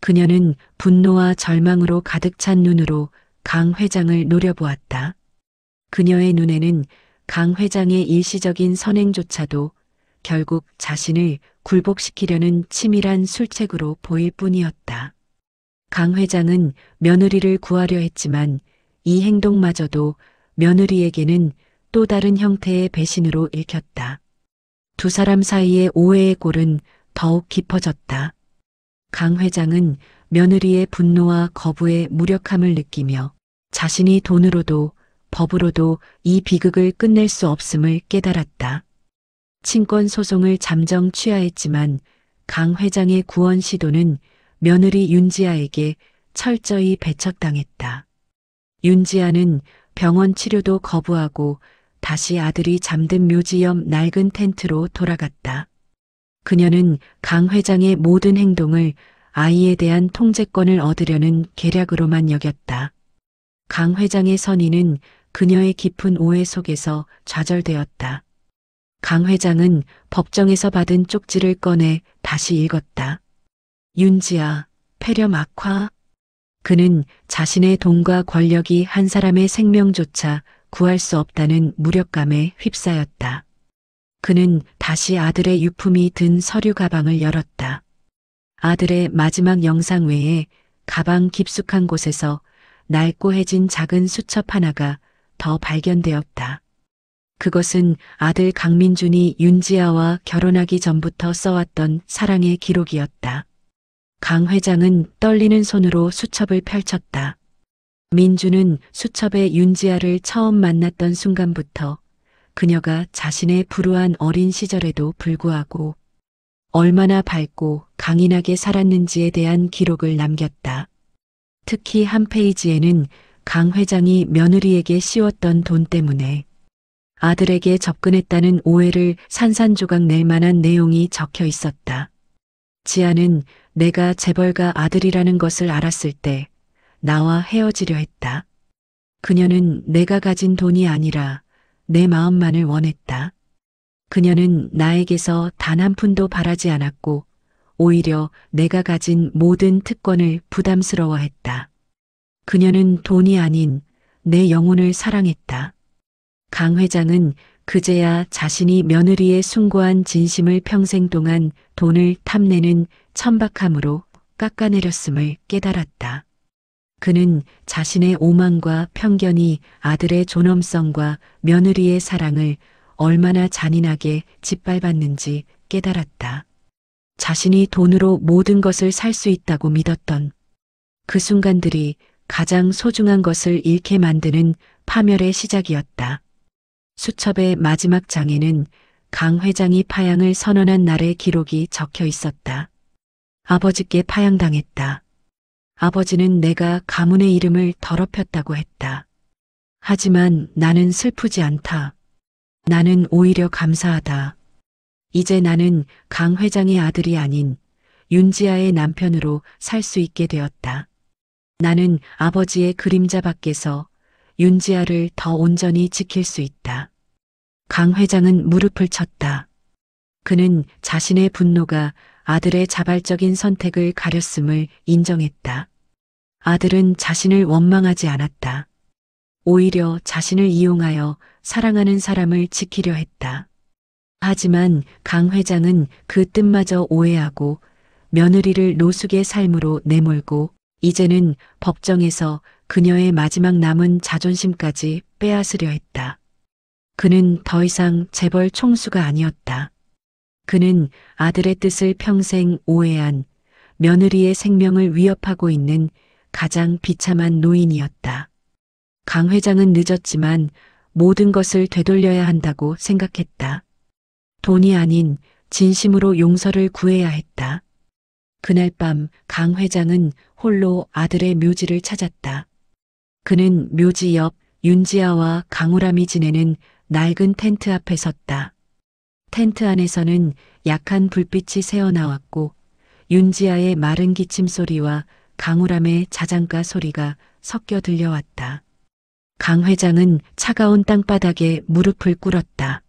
C: 그녀는 분노와 절망으로 가득 찬 눈으로 강 회장을 노려보았다. 그녀의 눈에는 강 회장의 일시적인 선행조차도 결국 자신을 굴복시키려는 치밀한 술책으로 보일 뿐이었다. 강 회장은 며느리를 구하려 했지만 이 행동마저도 며느리에게는 또 다른 형태의 배신으로 읽혔다. 두 사람 사이의 오해의 골은 더욱 깊어졌다. 강 회장은 며느리의 분노와 거부에 무력함을 느끼며 자신이 돈으로도 법으로도 이 비극을 끝낼 수 없음을 깨달았다. 친권 소송을 잠정 취하했지만 강 회장의 구원 시도는 며느리 윤지아에게 철저히 배척당했다. 윤지아는 병원 치료도 거부하고 다시 아들이 잠든 묘지 옆 낡은 텐트로 돌아갔다. 그녀는 강 회장의 모든 행동을 아이에 대한 통제권을 얻으려는 계략으로만 여겼다. 강 회장의 선의는 그녀의 깊은 오해 속에서 좌절되었다. 강 회장은 법정에서 받은 쪽지를 꺼내 다시 읽었다. 윤지아, 폐렴 악화. 그는 자신의 돈과 권력이 한 사람의 생명조차 구할 수 없다는 무력감에 휩싸였다. 그는 다시 아들의 유품이 든 서류 가방을 열었다. 아들의 마지막 영상 외에 가방 깊숙한 곳에서 낡고 해진 작은 수첩 하나가 더 발견되었다. 그것은 아들 강민준이 윤지아와 결혼하기 전부터 써왔던 사랑의 기록이었다. 강 회장은 떨리는 손으로 수첩을 펼쳤다. 민주는 수첩에 윤지아를 처음 만났던 순간부터 그녀가 자신의 불우한 어린 시절에도 불구하고 얼마나 밝고 강인하게 살았는지에 대한 기록을 남겼다. 특히 한 페이지에는 강 회장이 며느리에게 씌웠던 돈 때문에 아들에게 접근했다는 오해를 산산조각 낼 만한 내용이 적혀 있었다. 지아는 내가 재벌가 아들이라는 것을 알았을 때 나와 헤어지려 했다. 그녀는 내가 가진 돈이 아니라 내 마음만을 원했다. 그녀는 나에게서 단 한 푼도 바라지 않았고 오히려 내가 가진 모든 특권을 부담스러워했다. 그녀는 돈이 아닌 내 영혼을 사랑했다. 강 회장은 그제야 자신이 며느리의 숭고한 진심을 평생 동안 돈을 탐내는 천박함으로 깎아내렸음을 깨달았다. 그는 자신의 오만과 편견이 아들의 존엄성과 며느리의 사랑을 얼마나 잔인하게 짓밟았는지 깨달았다. 자신이 돈으로 모든 것을 살 수 있다고 믿었던 그 순간들이 가장 소중한 것을 잃게 만드는 파멸의 시작이었다. 수첩의 마지막 장에는 강 회장이 파양을 선언한 날의 기록이 적혀 있었다. 아버지께 파양당했다. 아버지는 내가 가문의 이름을 더럽혔다고 했다. 하지만 나는 슬프지 않다. 나는 오히려 감사하다. 이제 나는 강 회장의 아들이 아닌 윤지아의 남편으로 살 수 있게 되었다. 나는 아버지의 그림자 밖에서 윤지아를 더 온전히 지킬 수 있다. 강 회장은 무릎을 쳤다. 그는 자신의 분노가 아들의 자발적인 선택을 가렸음을 인정했다. 아들은 자신을 원망하지 않았다. 오히려 자신을 이용하여 사랑하는 사람을 지키려 했다. 하지만 강 회장은 그 뜻마저 오해하고 며느리를 노숙의 삶으로 내몰고 이제는 법정에서 그녀의 마지막 남은 자존심까지 빼앗으려 했다. 그는 더 이상 재벌 총수가 아니었다. 그는 아들의 뜻을 평생 오해한 며느리의 생명을 위협하고 있는 가장 비참한 노인이었다. 강 회장은 늦었지만 모든 것을 되돌려야 한다고 생각했다. 돈이 아닌 진심으로 용서를 구해야 했다. 그날 밤 강 회장은 홀로 아들의 묘지를 찾았다. 그는 묘지 옆 윤지아와 강우람이 지내는 낡은 텐트 앞에 섰다. 텐트 안에서는 약한 불빛이 새어나왔고 윤지아의 마른 기침 소리와 강우람의 자장가 소리가 섞여 들려왔다. 강 회장은 차가운 땅바닥에 무릎을 꿇었다.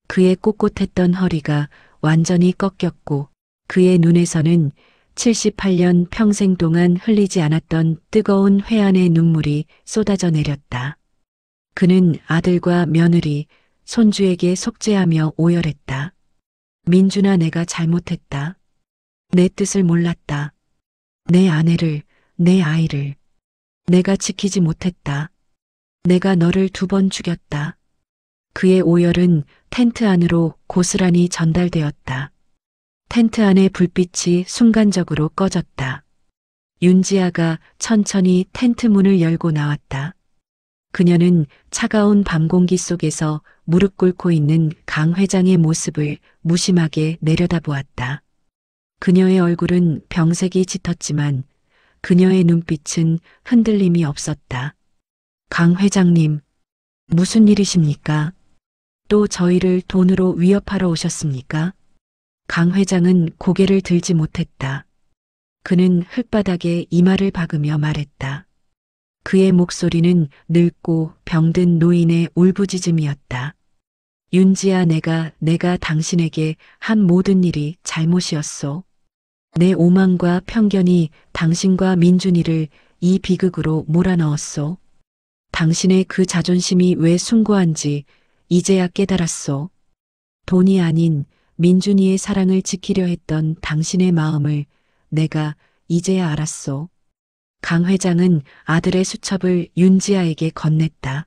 C: 그의 꼿꼿했던 허리가 완전히 꺾였고 그의 눈에서는 78년 평생 동안 흘리지 않았던 뜨거운 회한의 눈물이 쏟아져 내렸다. 그는 아들과 며느리, 손주에게 속죄하며 오열했다. 민준아, 내가 잘못했다. 내 뜻을 몰랐다. 내 아내를, 내 아이를. 내가 지키지 못했다. 내가 너를 2번 죽였다. 그의 오열은 텐트 안으로 고스란히 전달되었다. 텐트 안의 불빛이 순간적으로 꺼졌다. 윤지아가 천천히 텐트 문을 열고 나왔다. 그녀는 차가운 밤 공기 속에서 무릎 꿇고 있는 강 회장의 모습을 무심하게 내려다보았다. 그녀의 얼굴은 병색이 짙었지만 그녀의 눈빛은 흔들림이 없었다. 강 회장님, 무슨 일이십니까? 또 저희를 돈으로 위협하러 오셨습니까? 강 회장은 고개를 들지 못했다. 그는 흙바닥에 이마를 박으며 말했다. 그의 목소리는 늙고 병든 노인의 울부짖음이었다. 윤지아, 내가 당신에게 한 모든 일이 잘못이었소. 내 오만과 편견이 당신과 민준이를 이 비극으로 몰아넣었소. 당신의 그 자존심이 왜 숭고한지 이제야 깨달았소. 돈이 아닌 민준이의 사랑을 지키려 했던 당신의 마음을 내가 이제야 알았소. 강 회장은 아들의 수첩을 윤지아에게 건넸다.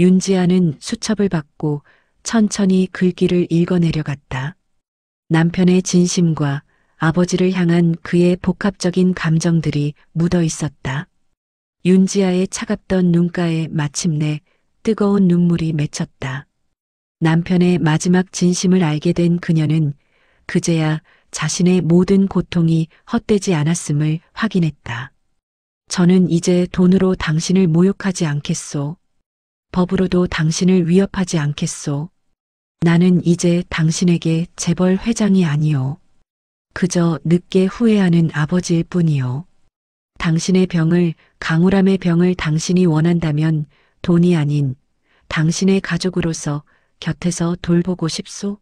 C: 윤지아는 수첩을 받고 천천히 글귀를 읽어내려갔다. 남편의 진심과 아버지를 향한 그의 복합적인 감정들이 묻어 있었다. 윤지아의 차갑던 눈가에 마침내 뜨거운 눈물이 맺혔다. 남편의 마지막 진심을 알게 된 그녀는 그제야 자신의 모든 고통이 헛되지 않았음을 확인했다. 저는 이제 돈으로 당신을 모욕하지 않겠소. 법으로도 당신을 위협하지 않겠소. 나는 이제 당신에게 재벌 회장이 아니오. 그저 늦게 후회하는 아버지일 뿐이요. 당신의 병을, 강우람의 병을 당신이 원한다면 돈이 아닌 당신의 가족으로서 곁에서 돌보고 싶소?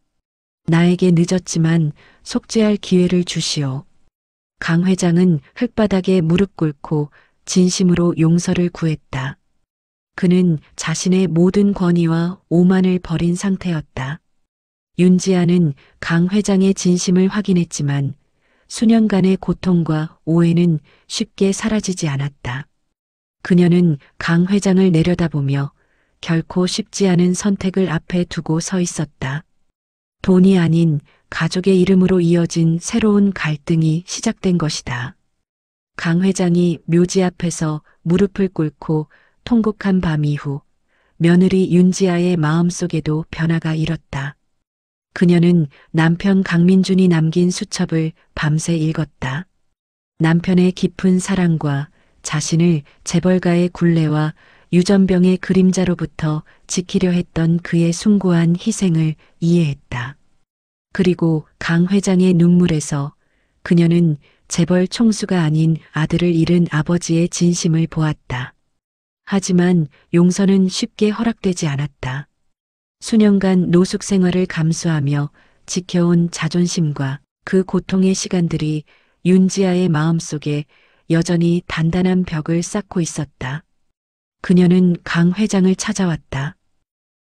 C: 나에게 늦었지만 속죄할 기회를 주시오. 강 회장은 흙바닥에 무릎 꿇고 진심으로 용서를 구했다. 그는 자신의 모든 권위와 오만을 버린 상태였다. 윤지아는 강 회장의 진심을 확인했지만 수년간의 고통과 오해는 쉽게 사라지지 않았다. 그녀는 강 회장을 내려다보며 결코 쉽지 않은 선택을 앞에 두고 서 있었다. 돈이 아닌 가족의 이름으로 이어진 새로운 갈등이 시작된 것이다. 강 회장이 묘지 앞에서 무릎을 꿇고 통곡한 밤 이후 며느리 윤지아의 마음속에도 변화가 일었다. 그녀는 남편 강민준이 남긴 수첩을 밤새 읽었다. 남편의 깊은 사랑과 자신을 재벌가의 굴레와 유전병의 그림자로부터 지키려 했던 그의 숭고한 희생을 이해했다. 그리고 강 회장의 눈물에서 그녀는 재벌 총수가 아닌 아들을 잃은 아버지의 진심을 보았다. 하지만 용서는 쉽게 허락되지 않았다. 수년간 노숙 생활을 감수하며 지켜온 자존심과 그 고통의 시간들이 윤지아의 마음속에 여전히 단단한 벽을 쌓고 있었다. 그녀는 강 회장을 찾아왔다.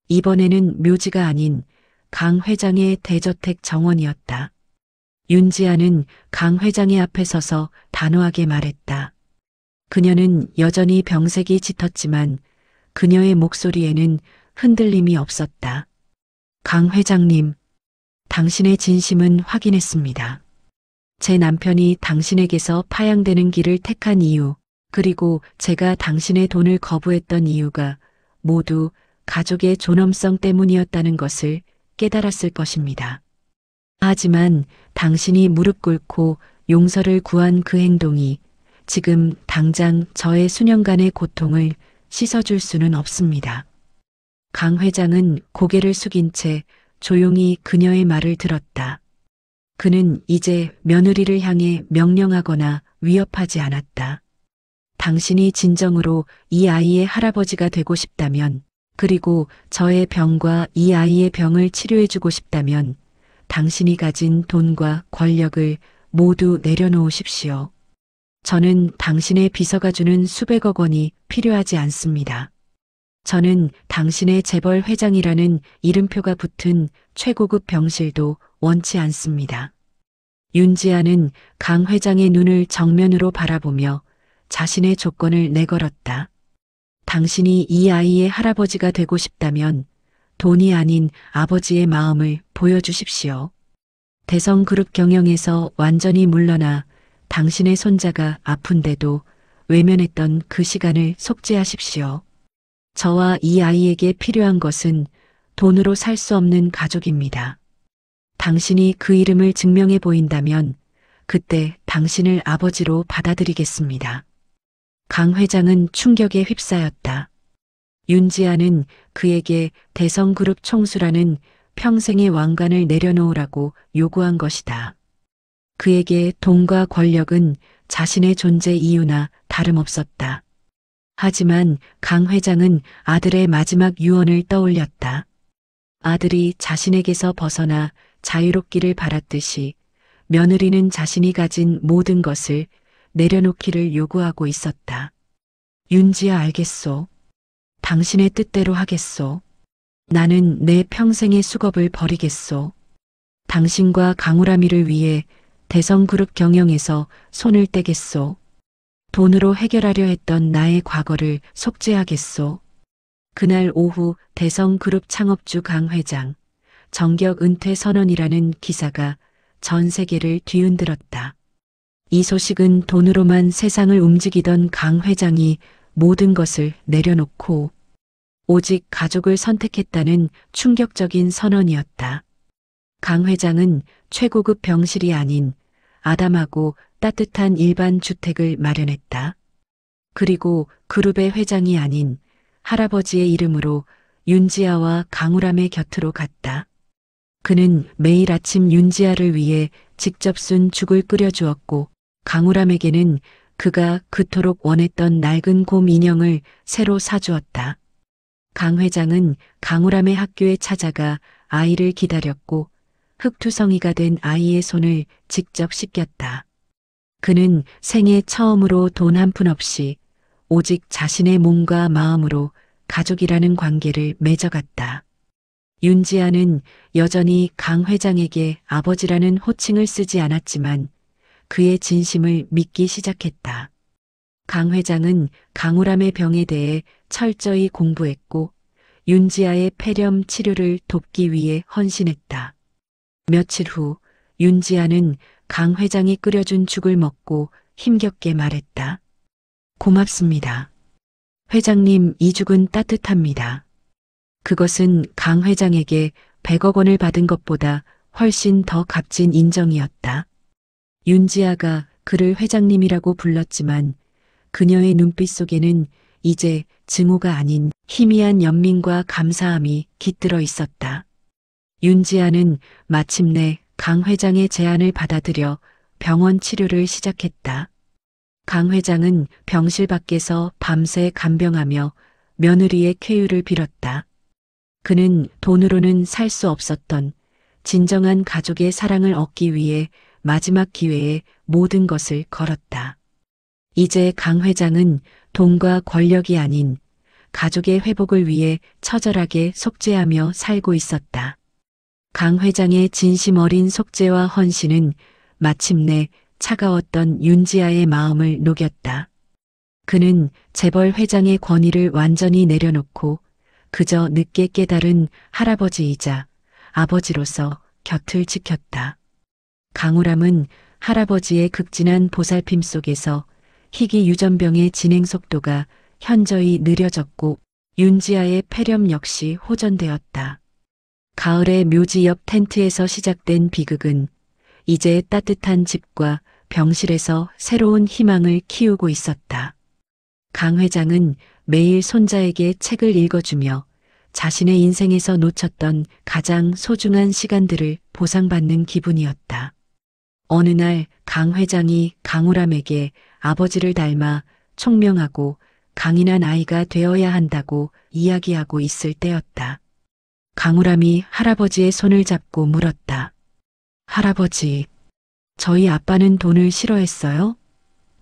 C: 이번에는 묘지가 아닌 강 회장의 대저택 정원이었다. 윤지아는 강 회장의 앞에 서서 단호하게 말했다. 그녀는 여전히 병색이 짙었지만 그녀의 목소리에는 흔들림이 없었다. 강 회장님, 당신의 진심은 확인했습니다. 제 남편이 당신에게서 파양되는 길을 택한 이유, 그리고 제가 당신의 돈을 거부했던 이유가 모두 가족의 존엄성 때문이었다는 것을 깨달았을 것입니다. 하지만 당신이 무릎 꿇고 용서를 구한 그 행동이 지금 당장 저의 수년간의 고통을 씻어줄 수는 없습니다. 강 회장은 고개를 숙인 채 조용히 그녀의 말을 들었다. 그는 이제 며느리를 향해 명령하거나 위협하지 않았다. 당신이 진정으로 이 아이의 할아버지가 되고 싶다면, 그리고 저의 병과 이 아이의 병을 치료해주고 싶다면 당신이 가진 돈과 권력을 모두 내려놓으십시오. 저는 당신의 비서가 주는 수백억 원이 필요하지 않습니다. 저는 당신의 재벌 회장이라는 이름표가 붙은 최고급 병실도 원치 않습니다. 윤지아는 강 회장의 눈을 정면으로 바라보며 자신의 조건을 내걸었다. 당신이 이 아이의 할아버지가 되고 싶다면 돈이 아닌 아버지의 마음을 보여주십시오. 대성그룹 경영에서 완전히 물러나 당신의 손자가 아픈데도 외면했던 그 시간을 속죄하십시오. 저와 이 아이에게 필요한 것은 돈으로 살 수 없는 가족입니다. 당신이 그 이름을 증명해 보인다면 그때 당신을 아버지로 받아들이겠습니다. 강 회장은 충격에 휩싸였다. 윤지아는 그에게 대성그룹 총수라는 평생의 왕관을 내려놓으라고 요구한 것이다. 그에게 돈과 권력은 자신의 존재 이유나 다름없었다. 하지만 강 회장은 아들의 마지막 유언을 떠올렸다. 아들이 자신에게서 벗어나 자유롭기를 바랐듯이 며느리는 자신이 가진 모든 것을 내려놓기를 요구하고 있었다. 윤지아, 알겠소. 당신의 뜻대로 하겠소. 나는 내 평생의 수겁을 버리겠소. 당신과 강우라미를 위해 대성그룹 경영에서 손을 떼겠소. 돈으로 해결하려 했던 나의 과거를 속죄하겠소. 그날 오후 대성그룹 창업주 강 회장 정격 은퇴 선언이라는 기사가 전 세계를 뒤흔들었다. 이 소식은 돈으로만 세상을 움직이던 강 회장이 모든 것을 내려놓고 오직 가족을 선택했다는 충격적인 선언이었다. 강 회장은 최고급 병실이 아닌 아담하고 따뜻한 일반 주택을 마련했다. 그리고 그룹의 회장이 아닌 할아버지의 이름으로 윤지아와 강우람의 곁으로 갔다. 그는 매일 아침 윤지아를 위해 직접 쓴 죽을 끓여주었고 강우람에게는 그가 그토록 원했던 낡은 곰 인형을 새로 사주었다. 강 회장은 강우람의 학교에 찾아가 아이를 기다렸고 흙투성이가 된 아이의 손을 직접 씻겼다. 그는 생애 처음으로 돈 한 푼 없이 오직 자신의 몸과 마음으로 가족이라는 관계를 맺어갔다. 윤지아는 여전히 강 회장에게 아버지라는 호칭을 쓰지 않았지만 그의 진심을 믿기 시작했다. 강 회장은 강우람의 병에 대해 철저히 공부했고 윤지아의 폐렴 치료를 돕기 위해 헌신했다. 며칠 후 윤지아는 강 회장이 끓여준 죽을 먹고 힘겹게 말했다. 고맙습니다. 회장님, 이 죽은 따뜻합니다. 그것은 강 회장에게 100억 원을 받은 것보다 훨씬 더 값진 인정이었다. 윤지아가 그를 회장님이라고 불렀지만 그녀의 눈빛 속에는 이제 증오가 아닌 희미한 연민과 감사함이 깃들어 있었다. 윤지아는 마침내 강 회장의 제안을 받아들여 병원 치료를 시작했다. 강 회장은 병실 밖에서 밤새 간병하며 며느리의 쾌유를 빌었다. 그는 돈으로는 살 수 없었던 진정한 가족의 사랑을 얻기 위해 마지막 기회에 모든 것을 걸었다. 이제 강 회장은 돈과 권력이 아닌 가족의 회복을 위해 처절하게 속죄하며 살고 있었다. 강 회장의 진심 어린 속죄와 헌신은 마침내 차가웠던 윤지아의 마음을 녹였다. 그는 재벌 회장의 권위를 완전히 내려놓고 그저 늦게 깨달은 할아버지이자 아버지로서 곁을 지켰다. 강우람은 할아버지의 극진한 보살핌 속에서 희귀 유전병의 진행 속도가 현저히 느려졌고 윤지아의 폐렴 역시 호전되었다. 가을의 묘지 옆 텐트에서 시작된 비극은 이제 따뜻한 집과 병실에서 새로운 희망을 키우고 있었다. 강 회장은 매일 손자에게 책을 읽어주며 자신의 인생에서 놓쳤던 가장 소중한 시간들을 보상받는 기분이었다. 어느 날 강 회장이 강우람에게 아버지를 닮아 총명하고 강인한 아이가 되어야 한다고 이야기하고 있을 때였다. 강우람이 할아버지의 손을 잡고 물었다. 할아버지, 저희 아빠는 돈을 싫어했어요?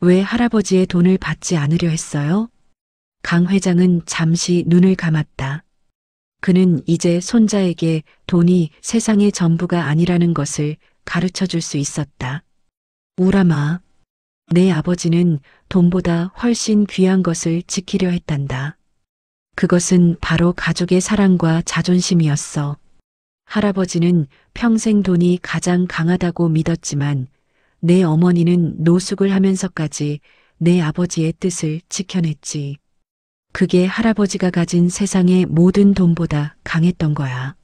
C: 왜 할아버지의 돈을 받지 않으려 했어요? 강 회장은 잠시 눈을 감았다. 그는 이제 손자에게 돈이 세상의 전부가 아니라는 것을 가르쳐 줄 수 있었다. 우람아, 내 아버지는 돈보다 훨씬 귀한 것을 지키려 했단다. 그것은 바로 가족의 사랑과 자존심이었어. 할아버지는 평생 돈이 가장 강하다고 믿었지만 내 어머니는 노숙을 하면서까지 내 아버지의 뜻을 지켜냈지. 그게 할아버지가 가진 세상의 모든 돈보다 강했던 거야.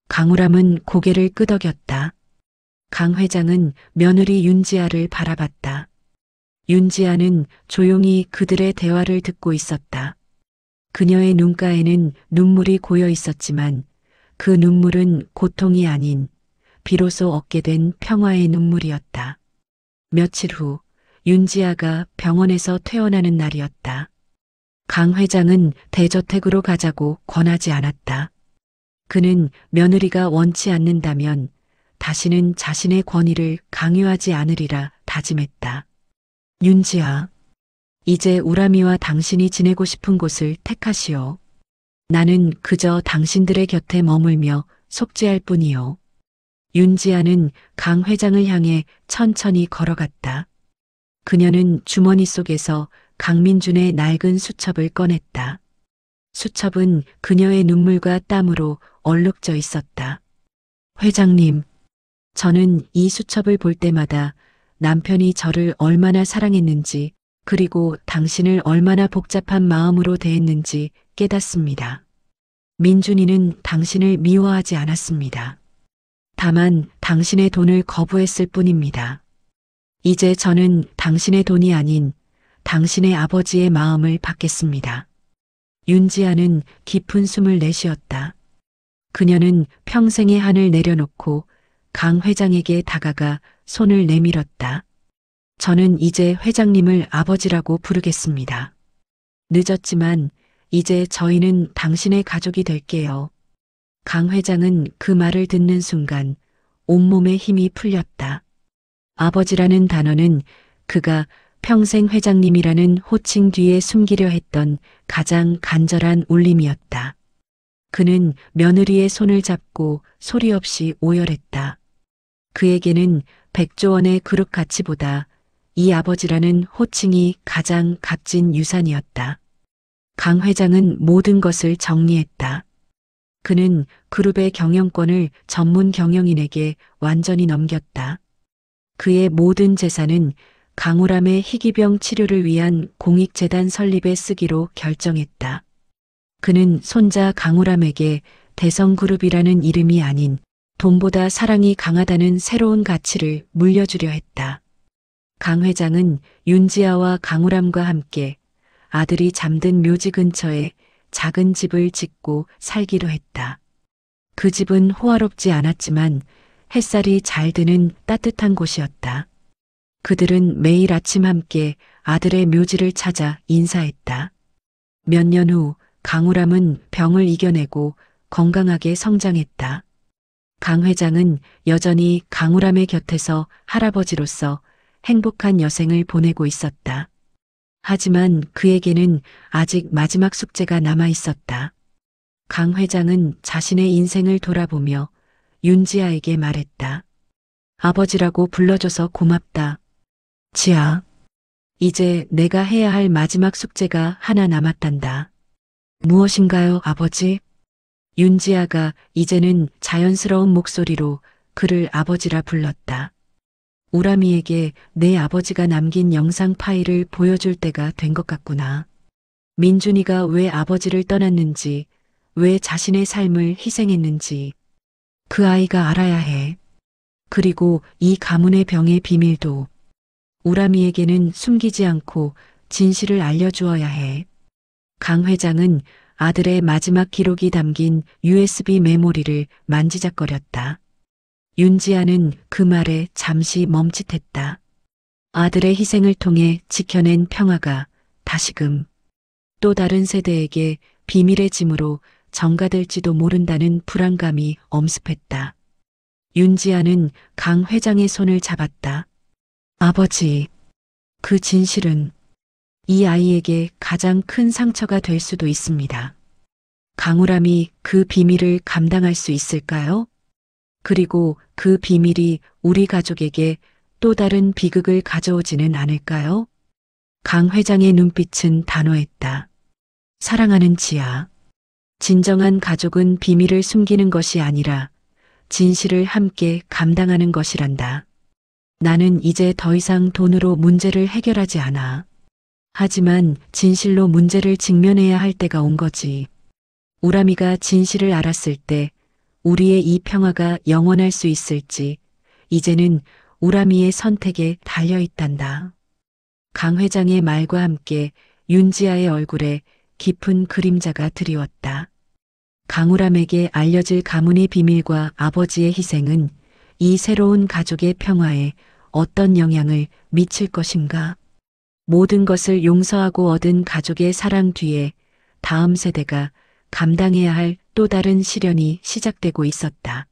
C: 강우람은 고개를 끄덕였다. 강 회장은 며느리 윤지아를 바라봤다. 윤지아는 조용히 그들의 대화를 듣고 있었다. 그녀의 눈가에는 눈물이 고여 있었지만 그 눈물은 고통이 아닌 비로소 얻게 된 평화의 눈물이었다. 며칠 후 윤지아가 병원에서 퇴원하는 날이었다. 강 회장은 대저택으로 가자고 권하지 않았다. 그는 며느리가 원치 않는다면 다시는 자신의 권위를 강요하지 않으리라 다짐했다. 윤지아, 이제 우람이와 당신이 지내고 싶은 곳을 택하시오. 나는 그저 당신들의 곁에 머물며 속죄할 뿐이요. 윤지아는 강 회장을 향해 천천히 걸어갔다. 그녀는 주머니 속에서 강민준의 낡은 수첩을 꺼냈다. 수첩은 그녀의 눈물과 땀으로 얼룩져 있었다. 회장님, 저는 이 수첩을 볼 때마다 남편이 저를 얼마나 사랑했는지, 그리고 당신을 얼마나 복잡한 마음으로 대했는지 깨닫습니다. 민준이는 당신을 미워하지 않았습니다. 다만 당신의 돈을 거부했을 뿐입니다. 이제 저는 당신의 돈이 아닌 당신의 아버지의 마음을 받겠습니다. 윤지아는 깊은 숨을 내쉬었다. 그녀는 평생의 한을 내려놓고 강 회장에게 다가가 손을 내밀었다. 저는 이제 회장님을 아버지라고 부르겠습니다. 늦었지만 이제 저희는 당신의 가족이 될게요. 강 회장은 그 말을 듣는 순간 온몸에 힘이 풀렸다. 아버지라는 단어는 그가 평생 회장님이라는 호칭 뒤에 숨기려 했던 가장 간절한 울림이었다. 그는 며느리의 손을 잡고 소리 없이 오열했다. 그에게는 100조 원의 그룹 가치보다 이 아버지라는 호칭이 가장 값진 유산이었다. 강 회장은 모든 것을 정리했다. 그는 그룹의 경영권을 전문 경영인에게 완전히 넘겼다. 그의 모든 재산은 강우람의 희귀병 치료를 위한 공익재단 설립에 쓰기로 결정했다. 그는 손자 강우람에게 대성그룹이라는 이름이 아닌 돈보다 사랑이 강하다는 새로운 가치를 물려주려 했다. 강 회장은 윤지아와 강우람과 함께 아들이 잠든 묘지 근처에 작은 집을 짓고 살기로 했다. 그 집은 호화롭지 않았지만 햇살이 잘 드는 따뜻한 곳이었다. 그들은 매일 아침 함께 아들의 묘지를 찾아 인사했다. 몇 년 후 강우람은 병을 이겨내고 건강하게 성장했다. 강 회장은 여전히 강우람의 곁에서 할아버지로서 행복한 여생을 보내고 있었다. 하지만 그에게는 아직 마지막 숙제가 남아 있었다. 강 회장은 자신의 인생을 돌아보며 윤지아에게 말했다. 아버지라고 불러줘서 고맙다. 지아, 이제 내가 해야 할 마지막 숙제가 하나 남았단다. 무엇인가요, 아버지? 윤지아가 이제는 자연스러운 목소리로 그를 아버지라 불렀다. 우람이에게 내 아버지가 남긴 영상 파일을 보여줄 때가 된 것 같구나. 민준이가 왜 아버지를 떠났는지, 왜 자신의 삶을 희생했는지 그 아이가 알아야 해. 그리고 이 가문의 병의 비밀도 우람이에게는 숨기지 않고 진실을 알려주어야 해. 강 회장은 아들의 마지막 기록이 담긴 USB 메모리를 만지작거렸다. 윤지아는 그 말에 잠시 멈칫했다. 아들의 희생을 통해 지켜낸 평화가 다시금 또 다른 세대에게 비밀의 짐으로 전가될지도 모른다는 불안감이 엄습했다. 윤지아는 강 회장의 손을 잡았다. 아버지, 그 진실은 이 아이에게 가장 큰 상처가 될 수도 있습니다. 강우람이 그 비밀을 감당할 수 있을까요? 그리고 그 비밀이 우리 가족에게 또 다른 비극을 가져오지는 않을까요? 강 회장의 눈빛은 단호했다. 사랑하는 지아, 진정한 가족은 비밀을 숨기는 것이 아니라 진실을 함께 감당하는 것이란다. 나는 이제 더 이상 돈으로 문제를 해결하지 않아. 하지만 진실로 문제를 직면해야 할 때가 온 거지. 우람이가 진실을 알았을 때 우리의 이 평화가 영원할 수 있을지 이제는 우람이의 선택에 달려 있단다. 강 회장의 말과 함께 윤지아의 얼굴에 깊은 그림자가 드리웠다. 강우람에게 알려질 가문의 비밀과 아버지의 희생은 이 새로운 가족의 평화에 어떤 영향을 미칠 것인가? 모든 것을 용서하고 얻은 가족의 사랑 뒤에 다음 세대가 감당해야 할 또 다른 시련이 시작되고 있었다.